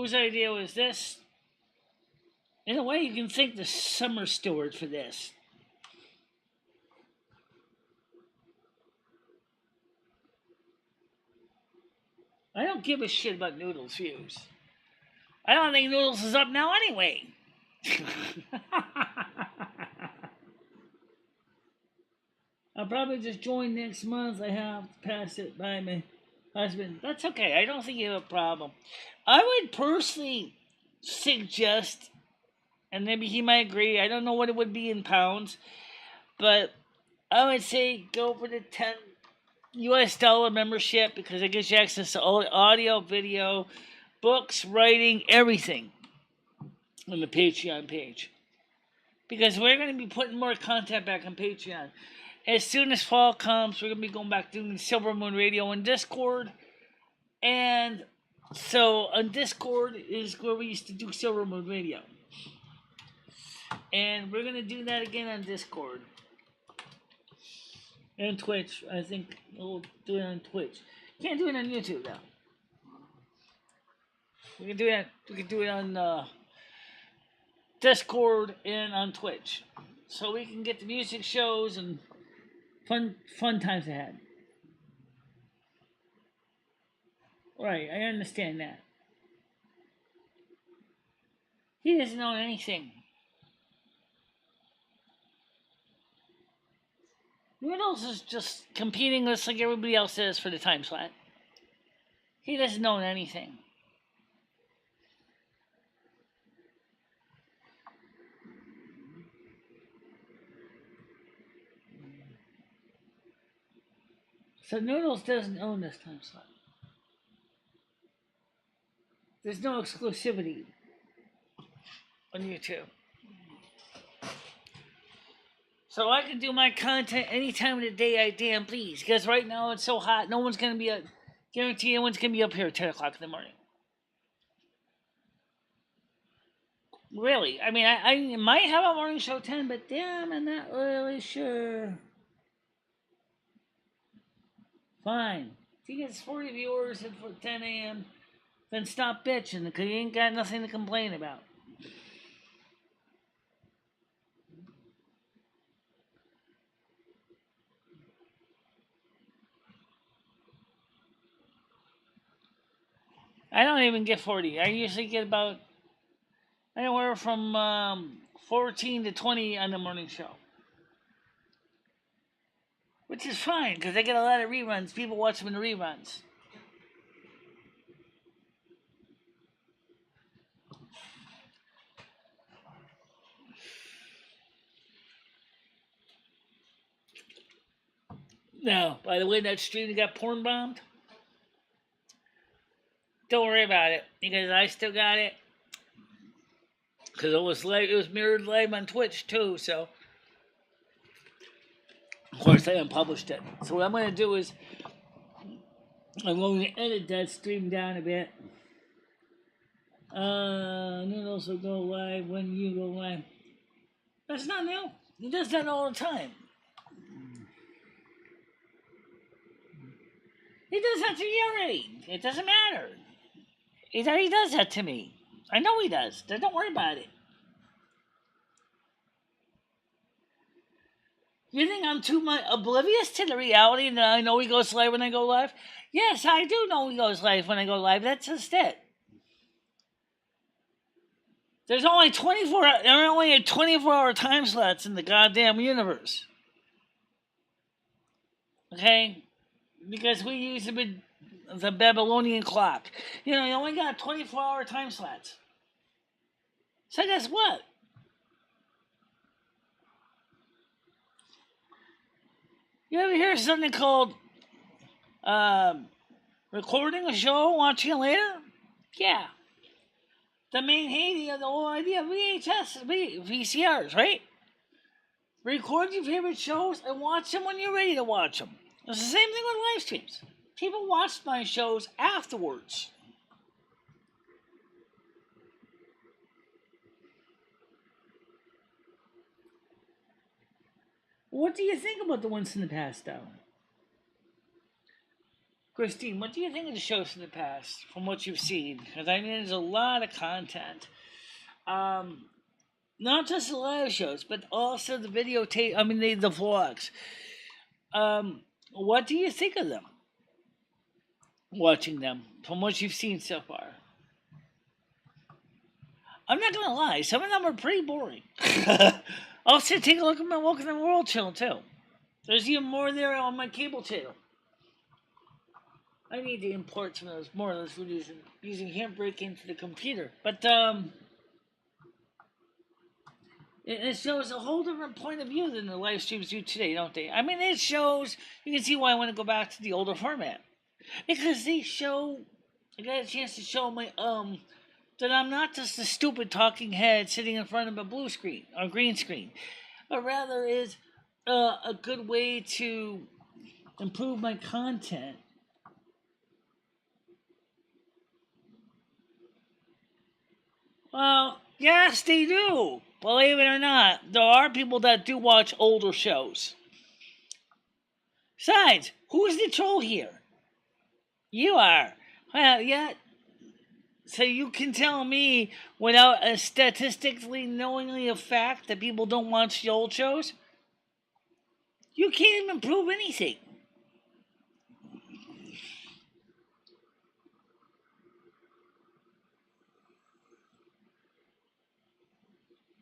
Speaker 1: Whose idea was this? In a way, you can thank the summer steward for this. I don't give a shit about Noodles' views. I don't think Noodles is up now anyway. I'll probably just join next month. I have to pass it by my husband. That's okay. I don't think you have a problem. I would personally suggest, and maybe he might agree, I don't know what it would be in pounds, but I would say go for the $10 membership because it gives you access to all the audio, video, books, writing, everything on the Patreon page. Because we're going to be putting more content back on Patreon. As soon as fall comes, we're going to be going back doing Silvermoon Radio on Discord. And so on Discord is where we used to do Silvermoon Radio. And we're going to do that again on Discord. And Twitch. I think we'll do it on Twitch. Can't do it on YouTube though. We can do it on Discord and on Twitch. So we can get the music shows and fun times ahead. Right, I understand that. He doesn't know anything. Noodles is just competing with like everybody else is for the time slot. He doesn't know anything. So Noodles doesn't own this time slot. There's no exclusivity on YouTube. So I can do my content any time of the day I damn please. Because right now it's so hot, no one's going to be, guarantee no one's going to be up here at 10 o'clock in the morning. Really. I mean, I might have a morning show 10, but damn, I'm not really sure. Fine. If he gets 40 viewers at 10 a.m., then stop bitching because you ain't got nothing to complain about. I don't even get 40. I usually get about anywhere from 14 to 20 on the morning show. Which is fine, because I get a lot of reruns. People watch them in the reruns. Now, by the way, that stream got porn bombed. Don't worry about it, because I still got it. Because it was mirrored live on Twitch too, so of course I unpublished it. So what I'm going to do is I'm going to edit that stream down a bit. And then also go live when you go live. That's not new. He does that all the time. He does that to me already. It doesn't matter. He does that to me. I know he does. Don't worry about it. You think I'm too much oblivious to the reality that I know he goes live when I go live? Yes, I do know he goes live when I go live. That's just it. There are only 24-hour time slots in the goddamn universe. Okay? Because we use the Babylonian clock. You only got 24-hour time slots. So guess what? You ever hear something called recording a show, watching it later? Yeah. The main idea, the whole idea of VCRs, right? Record your favorite shows and watch them when you're ready to watch them. It's the same thing with live streams. People watch my shows afterwards. What do you think about the ones in the past, though? Christine, what do you think of the shows in the past, from what you've seen? Because I mean, there's a lot of content. Not just the live shows, but also the videotape. I mean, the vlogs. What do you think of them? Watching them, from what you've seen so far. I'm not gonna lie, some of them are pretty boring. Also, take a look at my Welcome to the World channel too. There's even more there on my cable channel. I need to import some of those more of those videos using Handbrake into the computer. But it shows a whole different point of view than the live streams do today, don't they? I mean, it shows, you can see why I want to go back to the older format. Because they show, I got a chance to show my, that I'm not just a stupid talking head sitting in front of a blue screen, or green screen. But rather is a good way to improve my content. Well, yes, they do. Believe it or not, there are people that do watch older shows. Besides, who's the troll here? You are. Well, yeah. So you can tell me, without a statistically knowingly a fact, that people don't watch the old shows? You can't even prove anything.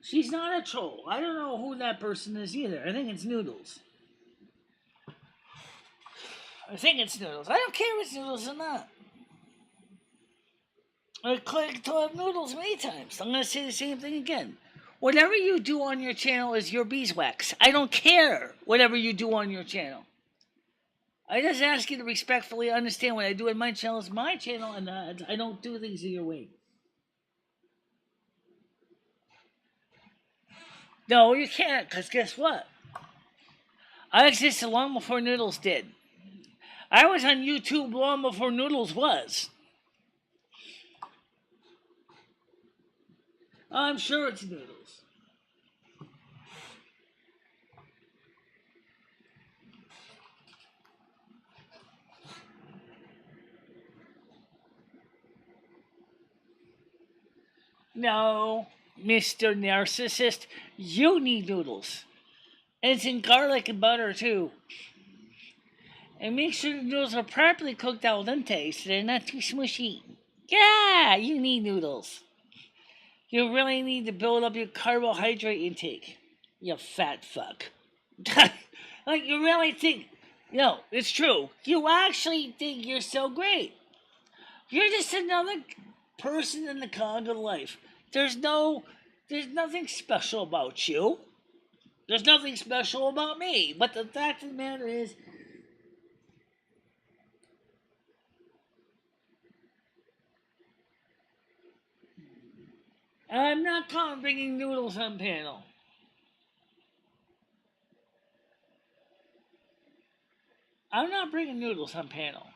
Speaker 1: She's not a troll. I don't know who that person is either. I think it's Noodles. I don't care if it's Noodles or not. I clicked on Noodles many times. I'm going to say the same thing again. Whatever you do on your channel is your beeswax. I don't care whatever you do on your channel. I just ask you to respectfully understand what I do on my channel is my channel, and I don't do things your way. No, you can't, because guess what? I existed long before Noodles did. I was on YouTube long before Noodles was. I'm sure it's Noodles. No, Mr. Narcissist, you need noodles. And it's in garlic and butter, too. And make sure the noodles are properly cooked al dente so they're not too smushy. Yeah, you need noodles. You really need to build up your carbohydrate intake. You fat fuck. Like, you really think... No, it's true. You actually think you're so great. You're just another person in the cog of life. There's nothing special about you. There's nothing special about me. But the fact of the matter is, I'm not bringing noodles on panel. I'm not bringing noodles on panel.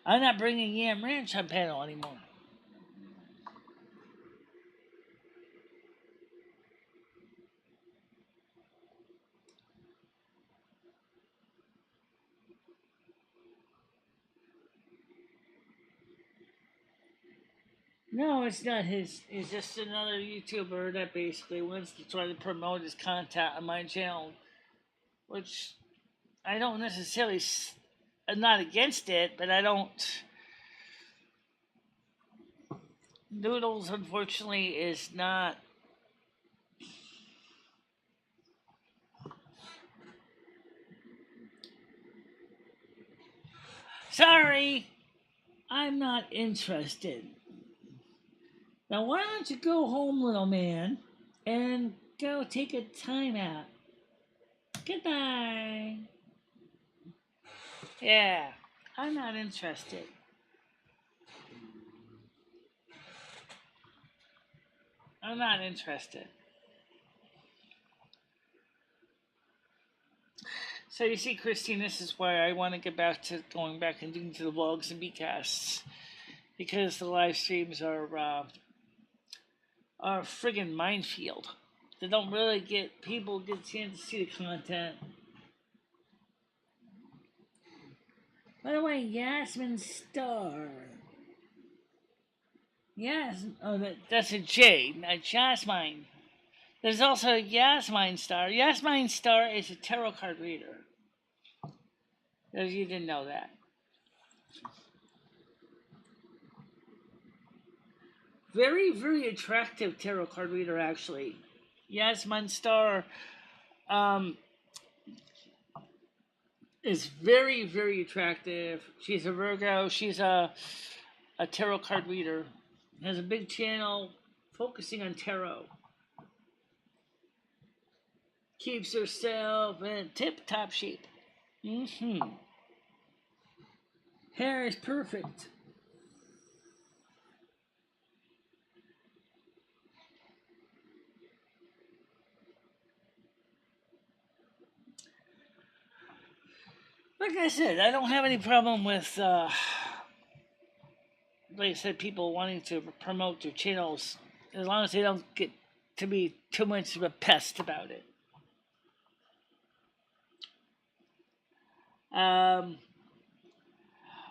Speaker 1: I'm not bringing yam ranch on panel anymore. No, it's not his. He's just another YouTuber that basically wants to try to promote his content on my channel, which I don't necessarily. I'm not against it, but I don't. Noodles, unfortunately, is not. Sorry, I'm not interested. Now, why don't you go home, little man, and go take a time out? Goodbye. Yeah, I'm not interested. I'm not interested. So you see, Christine, this is why I want to get back to going back and doing to the vlogs and beatcasts, because the live streams are a friggin' minefield. They don't really get a chance to see the content. By the way, Yasmin Star. Yes, oh, that's a J, not Jasmine. There's also Yasmin Star. Yasmin Star is a tarot card reader. If you didn't know that. Very, very attractive tarot card reader, actually. Yasmin Star is very, very attractive. She's a Virgo. She's a tarot card reader. Has a big channel focusing on tarot. Keeps herself in tip-top shape. Hair is perfect. Like I said, I don't have any problem with, like I said, people wanting to promote their channels as long as they don't get to be too much of a pest about it.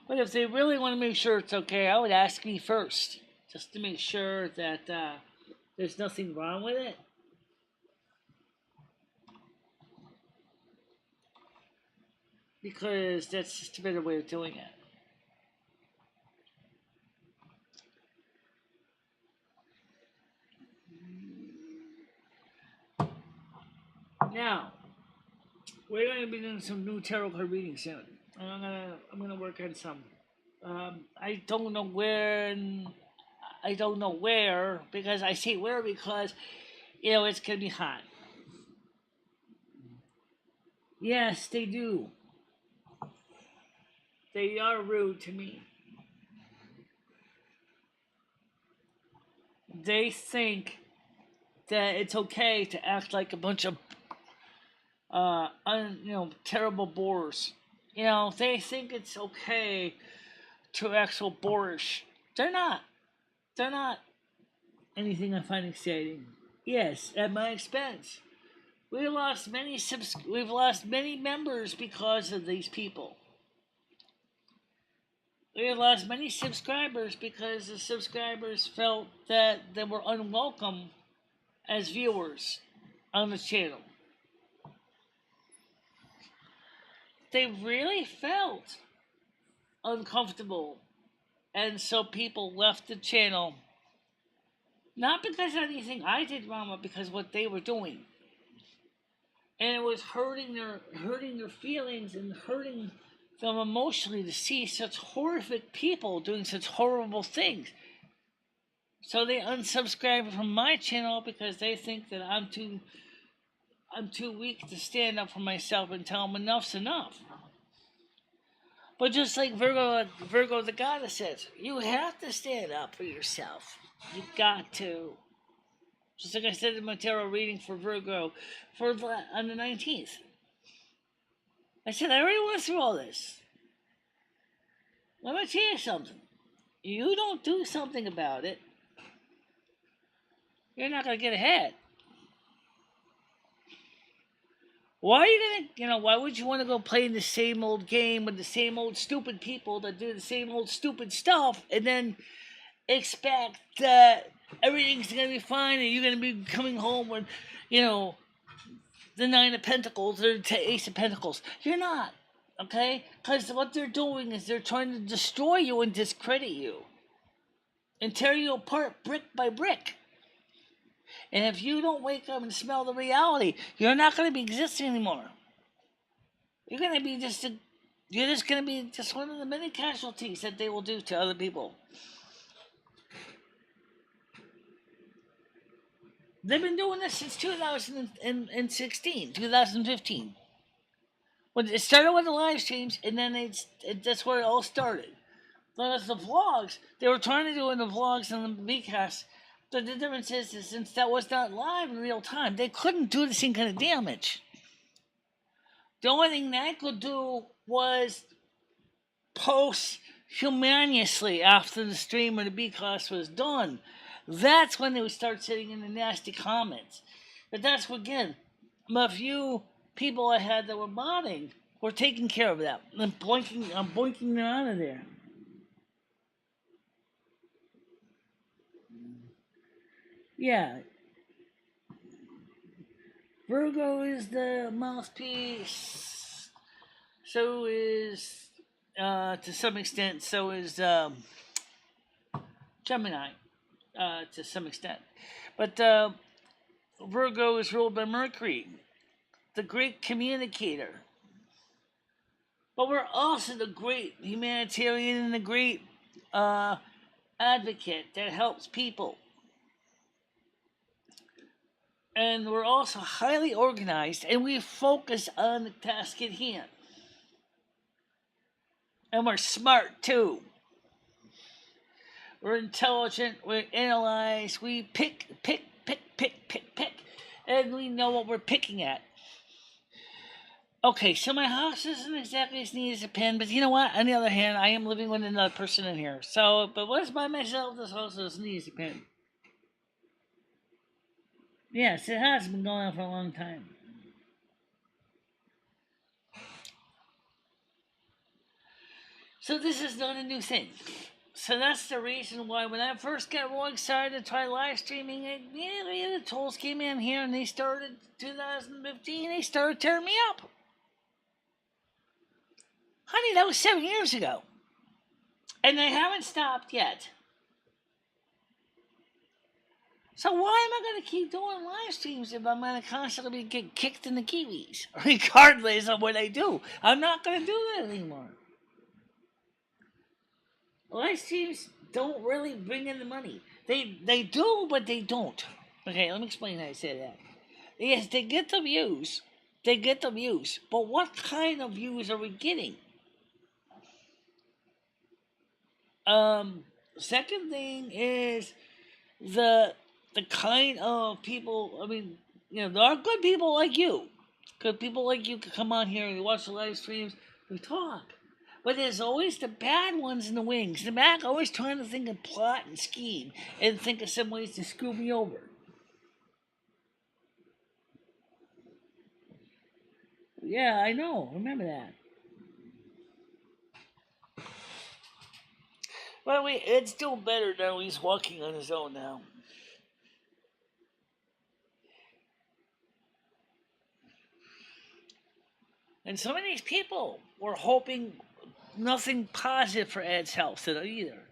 Speaker 1: But if they really want to make sure it's okay, I would ask me first, just to make sure that there's nothing wrong with it. Because that's just a better way of doing it. Now, we're going to be doing some new tarot card reading soon. I'm gonna work on some. I don't know when. I don't know where, because I say where because it's gonna be hot. Yes, they do. They are rude to me. They think that it's okay to act like a bunch of terrible bores. They think it's okay to act so boorish. They're not. They're not anything I find exciting. Yes, at my expense. We've lost many members because of these people. We have lost many subscribers because the subscribers felt that they were unwelcome as viewers on the channel. They really felt uncomfortable, and so people left the channel. Not because of anything I did wrong, but because of what they were doing. And it was hurting their feelings and hurting them emotionally to see such horrific people doing such horrible things. So they unsubscribe from my channel because they think that I'm too weak to stand up for myself and tell them enough's enough. But just like Virgo the goddess says, you have to stand up for yourself. You got to. Just like I said in my tarot reading for Virgo on the 19th. I said, I already went through all this. Let me tell you something. You don't do something about it, you're not going to get ahead. Why are you why would you want to go play the same old game with the same old stupid people that do the same old stupid stuff and then expect that everything's going to be fine and you're going to be coming home with, the Nine of Pentacles or the Ace of Pentacles? You're not, okay? Because what they're doing is they're trying to destroy you and discredit you and tear you apart brick by brick. And if you don't wake up and smell the reality, you're not going to be existing anymore. You're going to be you're just going to be just one of the many casualties that they will do to other people. They've been doing this since 2016, 2015. When it started with the live streams, and then that's where it all started. But as the vlogs, they were trying to do in the vlogs and the vcasts. But the difference is since that was not live in real time, they couldn't do the same kind of damage. The only thing they could do was post humorously after the stream or the vcast was done. That's when they would start sitting in the nasty comments. But that's, again, a few people I had that were modding We're taking care of that. I'm boinking them out of there. Yeah. Virgo is the mouthpiece. So is, to some extent, so is Gemini, to some extent. But Virgo is ruled by Mercury, the great communicator. But we're also the great humanitarian and the great advocate that helps people. And we're also highly organized, and we focus on the task at hand. And we're smart too. We're intelligent, we analyze, we pick, and we know what we're picking at. Okay, so my house isn't exactly as neat as a pen, but you know what? On the other hand, I am living with another person in here. So, but what's by myself? This house is as neat as a pen. Yes, it has been going on for a long time. So this is not a new thing. So that's the reason why when I first got really excited to try live streaming, the tools came in here and they started 2015, they started tearing me up. Honey, that was 7 years ago. And they haven't stopped yet. So why am I going to keep doing live streams if I'm going to constantly get kicked in the kiwis? Regardless of what I do. I'm not going to do that anymore. Live streams don't really bring in the money. They do, but they don't. Okay, let me explain how I say that. Yes, they get the views. They get the views. But what kind of views are we getting? Second thing is the kind of people, I mean, there are good people like you. Good people like you can come on here and watch the live streams, we talk. But there's always the bad ones in the wings. The back always trying to think of plot and scheme and think of some ways to screw me over. Yeah, I know. Remember that. By the way, Ed's doing better now. He's walking on his own now. And some of these people were hoping nothing positive for Ed's health either.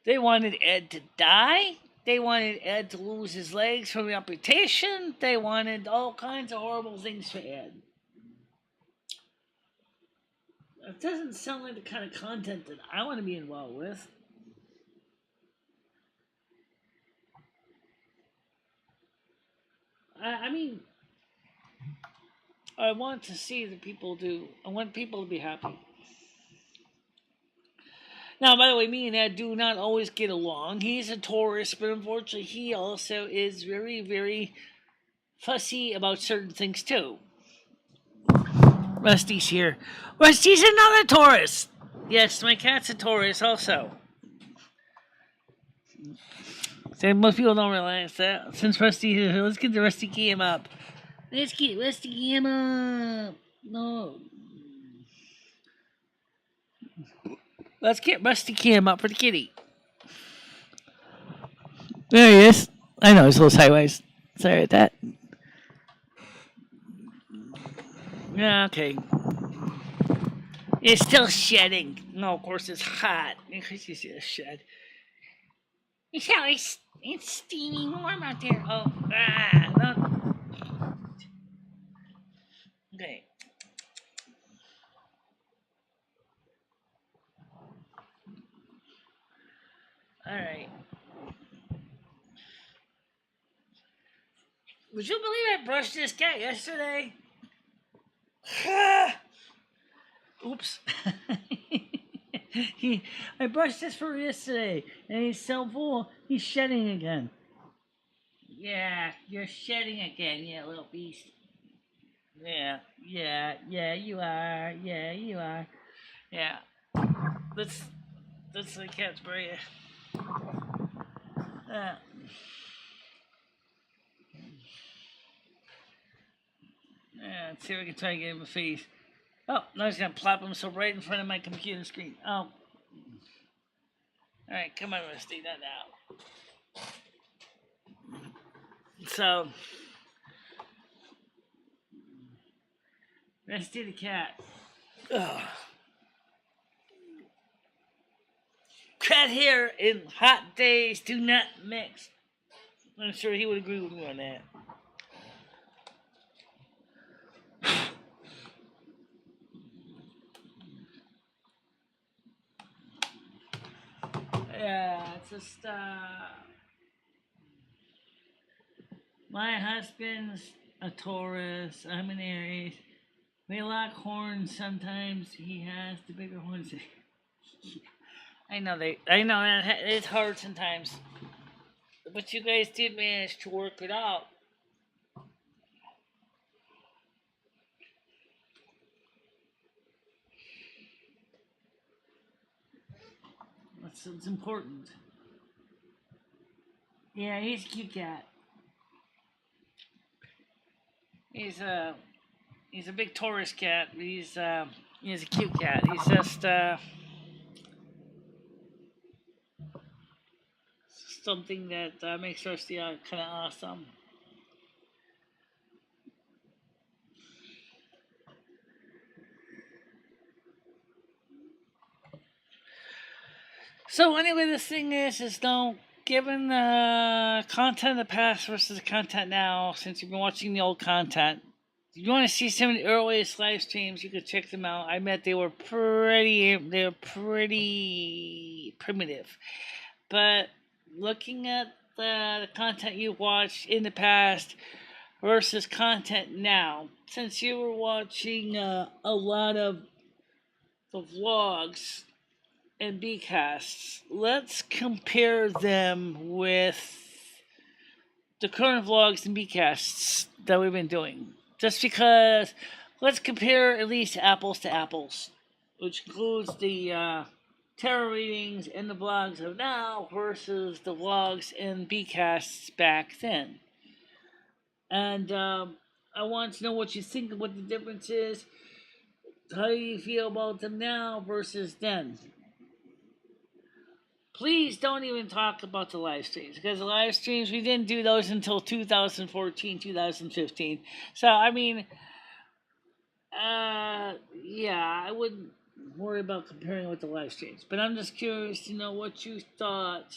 Speaker 1: They wanted Ed to die. They wanted Ed to lose his legs from amputation. They wanted all kinds of horrible things for Ed. It doesn't sound like the kind of content that I want to be involved with. I mean, I want to see the people do. I want people to be happy. Now, by the way, me and Ed do not always get along. He's a Taurus, but unfortunately, he also is very, very fussy about certain things too. Rusty's here. Rusty's another Taurus. Yes, my cat's a Taurus also. So most people don't realize that. Since Rusty is here, let's get the Rusty Cam up. Let's get Rusty Cam up. No. Let's get Rusty Cam up for the kitty. There he is. I know, he's a little sideways. Sorry about that. Yeah, okay. It's still shedding. No, of course it's hot. Because you see the shed. It's steamy warm out there. Oh, no. Okay. Alright. Would you believe I brushed this cat yesterday? Oops. I brushed this for yesterday, and he's so full, he's shedding again. Yeah, you're shedding again, you little beast. Yeah, you are. Yeah, you are. Yeah. That's the cat's brain. Yeah, let's see if we can try to get him a face. Oh, now he's gonna plop himself right in front of my computer screen. Oh. Alright, come on, Rusty, not now. So, Rusty the cat. Ugh. Cat hair and hot days do not mix. I'm sure he would agree with me on that. Yeah, it's just, my husband's a Taurus, I'm an Aries. We like horns sometimes. He has the bigger horns. I know that it's hard sometimes. But you guys did manage to work it out. It's important. Yeah, he's a cute cat. He's a big Taurus cat. He's a cute cat. He's just something that makes Rusty kind of awesome. So anyway, this thing is though, given the content of the past versus the content now, since you've been watching the old content, if you want to see some of the earliest live streams, you could check them out. I bet they were pretty primitive. But looking at the content you watched in the past versus content now, since you were watching a lot of the vlogs and bcasts, let's compare them with the current vlogs and bcasts that we've been doing. Just because, let's compare at least apples to apples, which includes the tarot readings and the vlogs of now versus the vlogs and bcasts back then. And I want to know what you think of what the difference is. How do you feel about them now versus then? Please don't even talk about the live streams, because the live streams, we didn't do those until 2014, 2015. So, I mean, yeah, I wouldn't worry about comparing with the live streams. But I'm just curious to know what you thought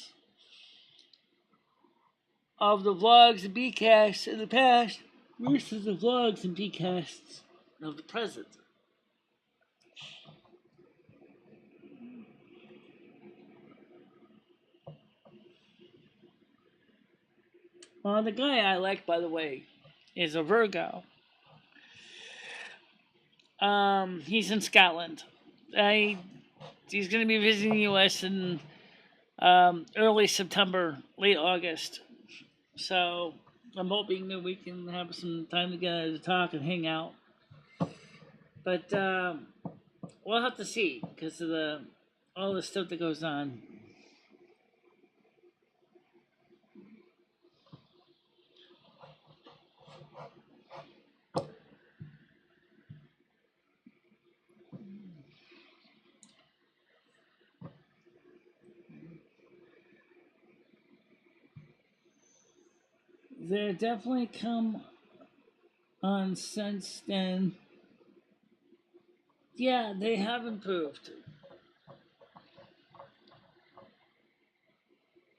Speaker 1: of the vlogs and bcasts in the past versus the vlogs and bcasts of the present. The guy I like, by the way, is a Virgo. He's in Scotland. He's going to be visiting the U.S. in early September, late August. So I'm hoping that we can have some time together to talk and hang out. But we'll have to see because of all the stuff that goes on. There definitely come on since then. Yeah, they have improved.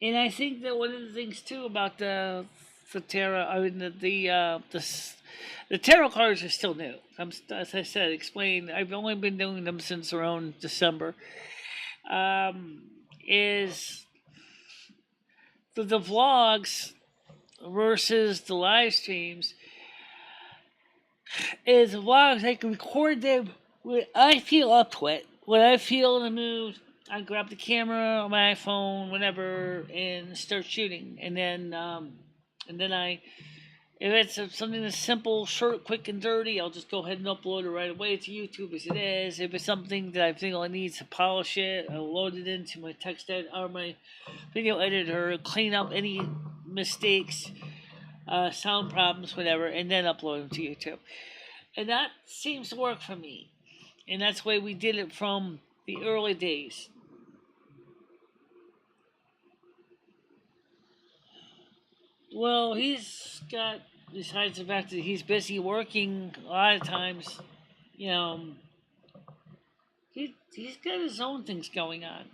Speaker 1: And I think that one of the things too about the tarot, I mean the tarot cards are still new. As I said, explained. I've only been doing them since around December. Is the vlogs versus the live streams? Is the vlogs I can record them when I feel up to it, when I feel in the mood. I grab the camera on my iPhone, whatever, and start shooting. And then if it's something that's simple, short, quick, and dirty, I'll just go ahead and upload it right away to YouTube as it is. If it's something that I feel I need to polish it, I'll load it into my text edit or my video editor, clean up any mistakes, sound problems, whatever, and then upload them to YouTube. And that seems to work for me. And that's the way we did it from the early days. Well, he's got, besides the fact that he's busy working a lot of times, you know, he's got his own things going on.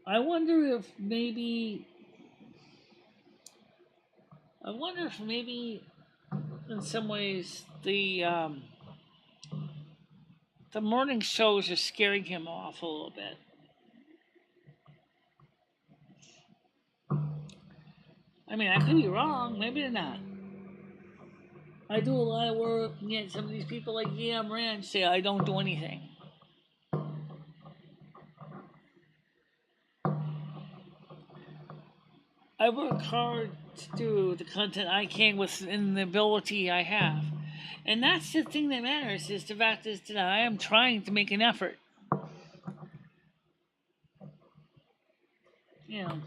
Speaker 1: I wonder if maybe in some ways the morning shows are scaring him off a little bit. I mean, I could be wrong. Maybe they're not. I do a lot of work, and yet some of these people like Yam Ranch say I don't do anything. I work hard to do the content I can within the ability I have. And that's the thing that matters, is the fact is that I am trying to make an effort. You know.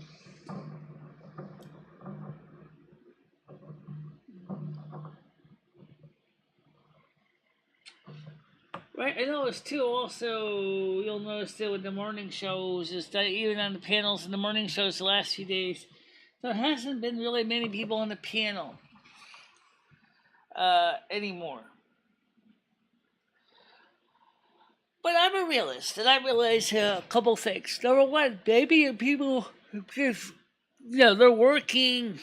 Speaker 1: Right, I noticed too. Also, you'll notice that with the morning shows, is that even on the panels in the morning shows the last few days, there hasn't been really many people on the panel anymore. But I'm a realist, and I realize a couple things. Number one, maybe people just, they're working.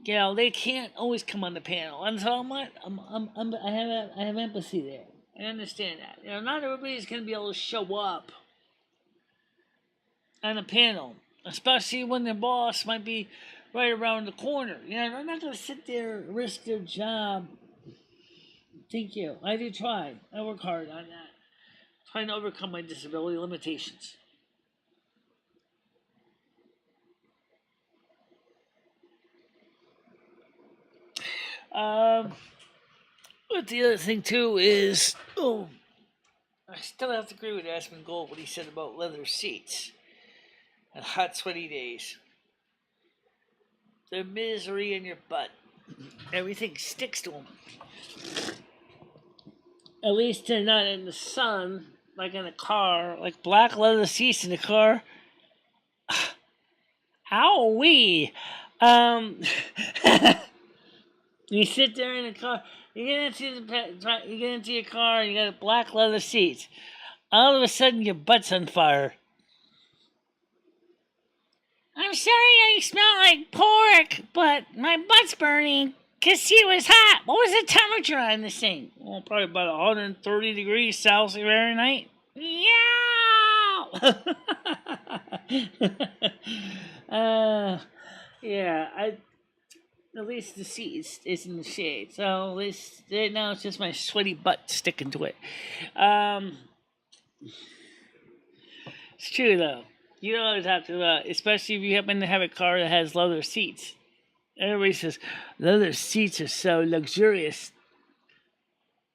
Speaker 1: They can't always come on the panel, and so I have empathy there. I understand that. Not everybody's going to be able to show up on a panel, especially when their boss might be right around the corner. They're not going to sit there and risk their job. Thank you. I do try. I work hard on that. Trying to overcome my disability limitations. But the other thing too is, I still have to agree with Aspen Gold what he said about leather seats and hot sweaty days. The misery in your butt. Everything sticks to them. At least they're not in the sun, like in a car, like black leather seats in a car. Owie! You sit there in a car. You get into your car and you got black leather seats. All of a sudden, your butt's on fire. I'm sorry I smell like pork, but my butt's burning because it was hot. What was the temperature on this thing? Well, probably about 130 degrees Celsius Fahrenheit. Yeah! At least the seat is in the shade. So at least right now it's just my sweaty butt sticking to it. It's true though. You know what I'm talking about, especially if you happen to have a car that has leather seats. Everybody says leather seats are so luxurious.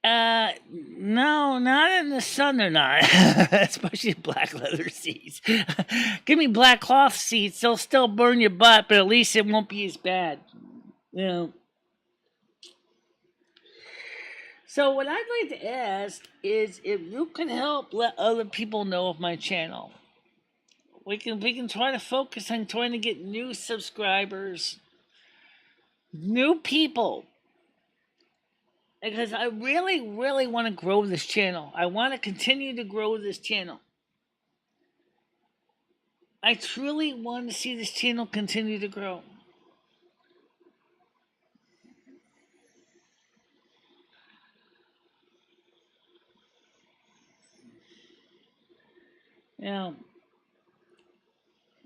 Speaker 1: No, not in the sun they're not. Especially black leather seats. Give me black cloth seats, they'll still burn your butt, but at least it won't be as bad. So what I'd like to ask is if you can help let other people know of my channel. We can try to focus on trying to get new subscribers, new people. Because I really, really want to grow this channel. I want to continue to grow this channel. I truly want to see this channel continue to grow.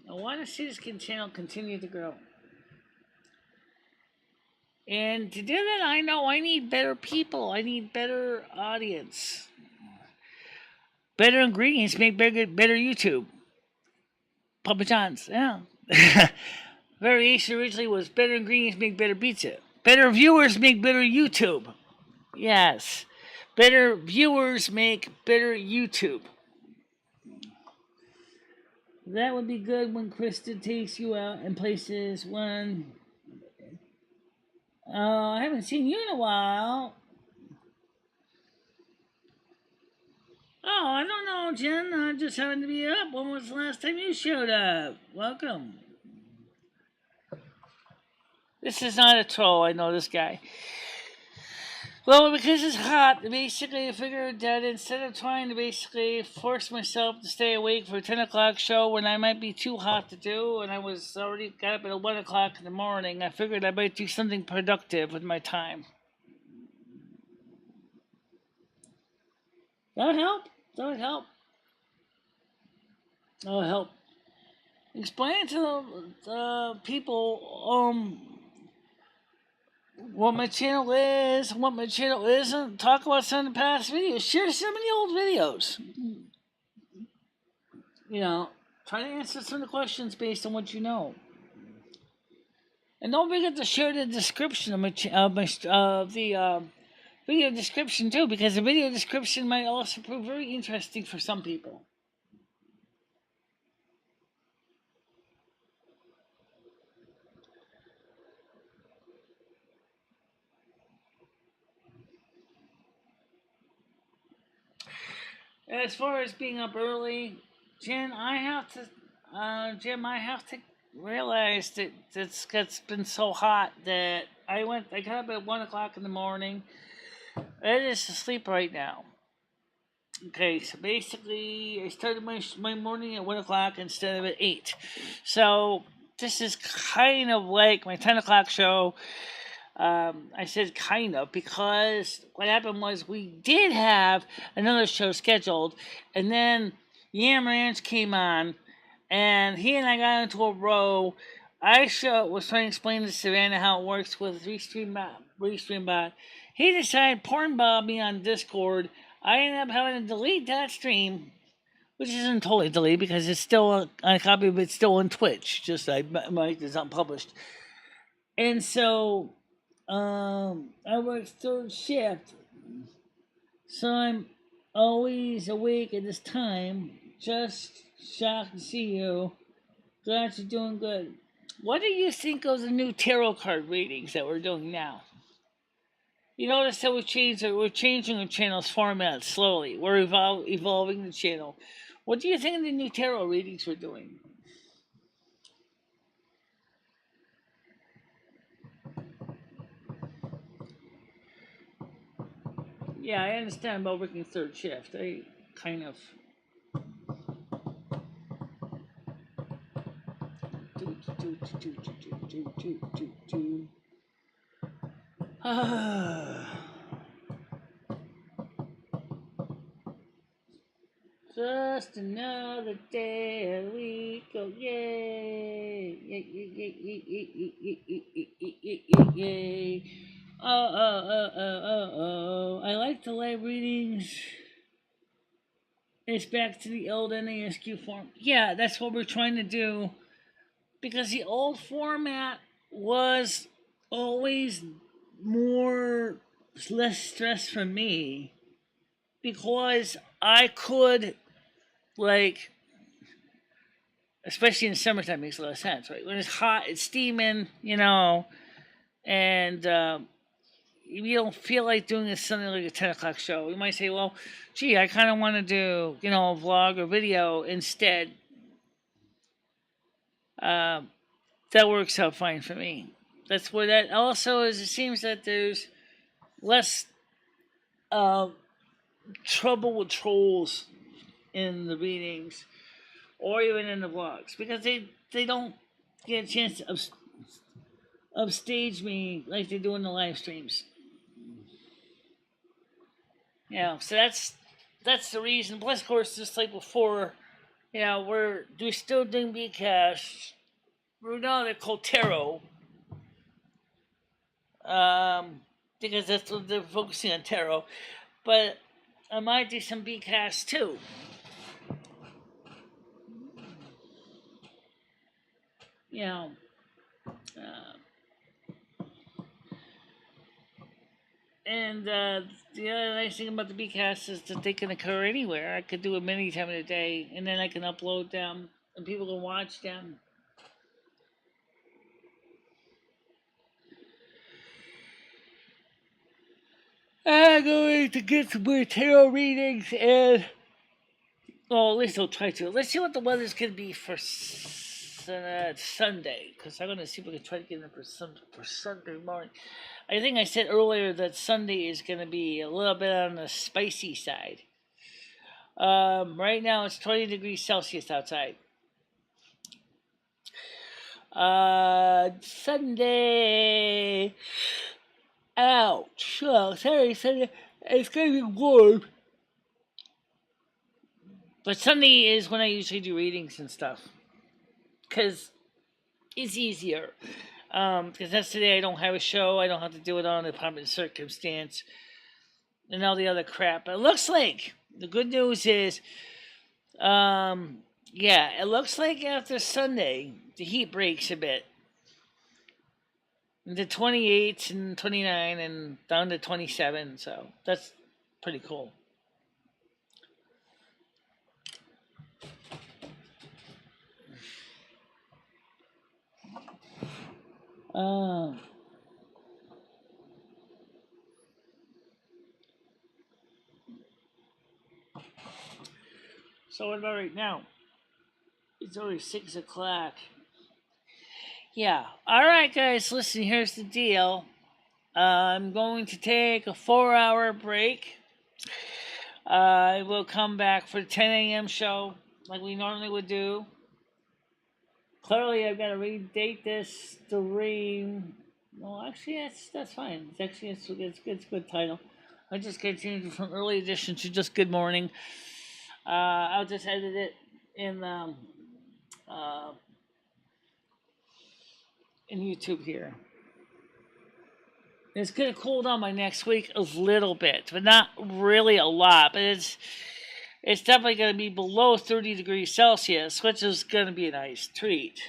Speaker 1: I want to see this channel continue to grow. And to do that, I know I need better people. I need better audience. Better ingredients make better YouTube. Papa John's, yeah. Variation originally was better ingredients make better pizza. Better viewers make better YouTube. Yes. Better viewers make better YouTube. That would be good when Krista takes you out in places when... I haven't seen you in a while. Oh, I don't know, Jen. I just happened to be up. When was the last time you showed up? Welcome. This is not a troll. I know this guy. Well, because it's hot, basically I figured that instead of trying to basically force myself to stay awake for a 10 o'clock show when I might be too hot to do, and I was already got up at 1 o'clock in the morning, I figured I might do something productive with my time. That would help. That would help. That would help. Explain to the people what my channel is, what my channel isn't. Talk about some of the past videos. Share some of the old videos. You know, try to answer some of the questions based on what you know. And don't forget to share the description of the video description too, because the video description might also prove very interesting for some people. As far as being up early, Jim, I have to realize that it's been so hot that I got up at 1 o'clock in the morning. It is asleep right now. Okay, so basically, I started my morning at 1 o'clock instead of at 8. So this is kind of like my 10 o'clock show. I said kind of because what happened was we did have another show scheduled, and then Yam Ranch came on, and he and I got into a row. I was trying to explain to Savannah how it works with Restream Bot. He decided porn bomb me on Discord. I ended up having to delete that stream, which isn't totally deleted because it's still a copy, but it's still on Twitch. Just it's unpublished, and so. I work third shift, so I'm always awake at this time. Just shocked to see you. Glad you're doing good. What do you think of the new tarot card readings that we're doing now? You notice that we're changing our channel's format slowly. We're evolving the channel. What do you think of the new tarot readings we're doing? Yeah, I understand about working third shift. I kind of. Just another day a week. Oh, yay! Yay! Oh. I like the live readings. It's back to the old NASQ form. Yeah, that's what we're trying to do. Because the old format was always less stress for me. Because I could, like, especially in the summertime, makes a lot of sense, right? When it's hot, it's steaming, and you don't feel like doing something like a 10 o'clock show. You might say, well, gee, I kind of want to do, a vlog or video instead. That works out fine for me. That's where that also is. It seems that there's less trouble with trolls in the readings or even in the vlogs because they don't get a chance to upstage me like they do in the live streams. So that's the reason. Plus, of course, just like before, we're still doing Bcash. We're now they're called tarot. Because that's what they're focusing on tarot. But I might do some Bcash too. And the other nice thing about the Bcast is that they can occur anywhere. I could do them any time of the day, and then I can upload them, and people can watch them. I'm going to get some more tarot readings, and Well, at least I'll try to. Let's see what the weather's going to be for Sunday, because I'm going to see if we can try to get in for Sunday morning. I think I said earlier that Sunday is going to be a little bit on the spicy side. Right now it's 20 degrees Celsius outside. Sunday. Ouch. Oh, sorry, Sunday. It's going to be warm. But Sunday is when I usually do readings and stuff. Because it's easier. Because that's the day I don't have a show. I don't have to do it on a public circumstance. And all the other crap. But it looks like the good news is, it looks like after Sunday, the heat breaks a bit. The 28 and 29 and down to 27. So that's pretty cool. So what about right now? It's only 6 o'clock. Yeah. All right, guys. Listen, here's the deal. I'm going to take a 4-hour break. I will come back for the 10 a.m. show like we normally would do. Clearly, I've got to redate this to read. Well, actually, that's fine. It's a good title. I just got changed from early edition to just good morning. I'll just edit it in YouTube here. It's going to cool down by next week a little bit, but not really a lot. But it's definitely going to be below 30 degrees Celsius, which is going to be a nice treat.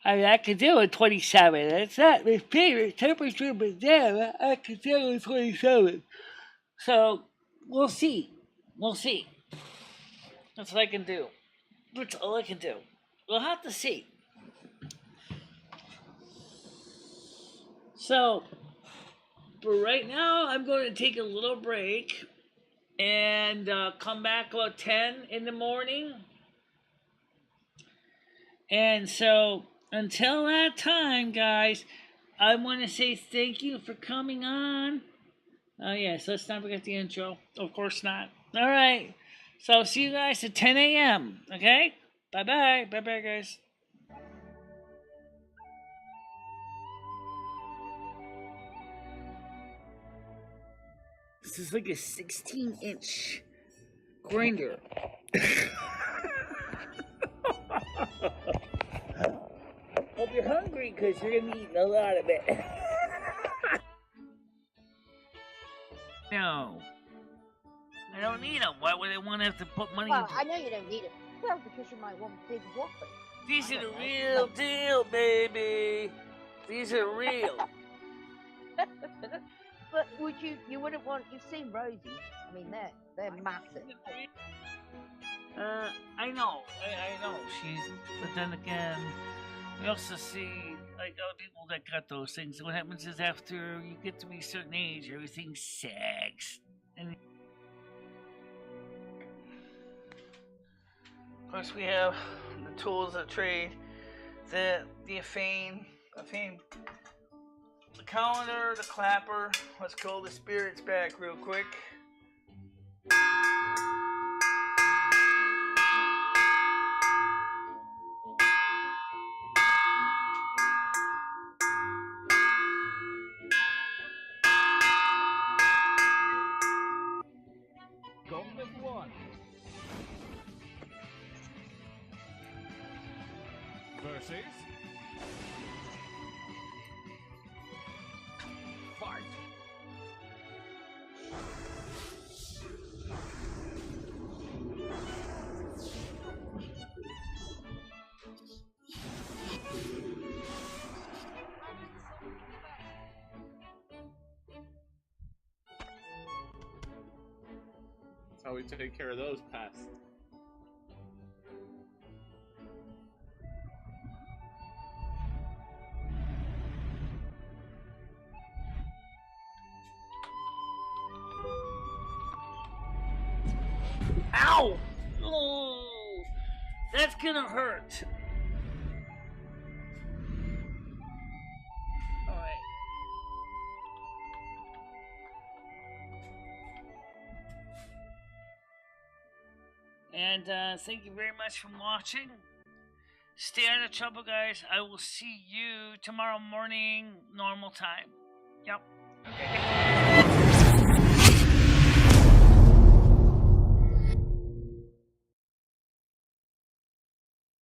Speaker 1: I could do a 27. It's not my favorite temperature, but damn, I could do a 27. So, we'll see. That's what I can do. That's all I can do. We'll have to see. So, for right now, I'm going to take a little break and come back about 10 in the morning. And so, until that time, guys, I want to say thank you for coming on. Oh, yes, let's not forget the intro. Of course not. All right. So, I'll see you guys at 10 a.m., okay? Bye-bye. Bye-bye, guys. This is like a 16-inch grinder. Hope you're hungry because you're going to be eating a lot of it. No. I don't need them. Why would I want to have to put money into
Speaker 2: I know you don't need it. Well, because you might want big whoppers.
Speaker 1: These are the real deal, baby. These are real.
Speaker 2: But you wouldn't want, you've seen Rosie. I mean, they're massive.
Speaker 1: I know. But then again, we also see, like, other people that got those things. What happens is after you get to be a certain age, everything sags. And of course, we have the tools of trade, the fame, the calendar, the clapper. Let's call the spirits back real quick.
Speaker 3: Gauntlet 1 versus fight. That's how we take care of those pests.
Speaker 1: Ow! Oh, that's gonna hurt. Alright. And thank you very much for watching. Stay out of trouble, guys. I will see you tomorrow morning, normal time. Yep. Okay.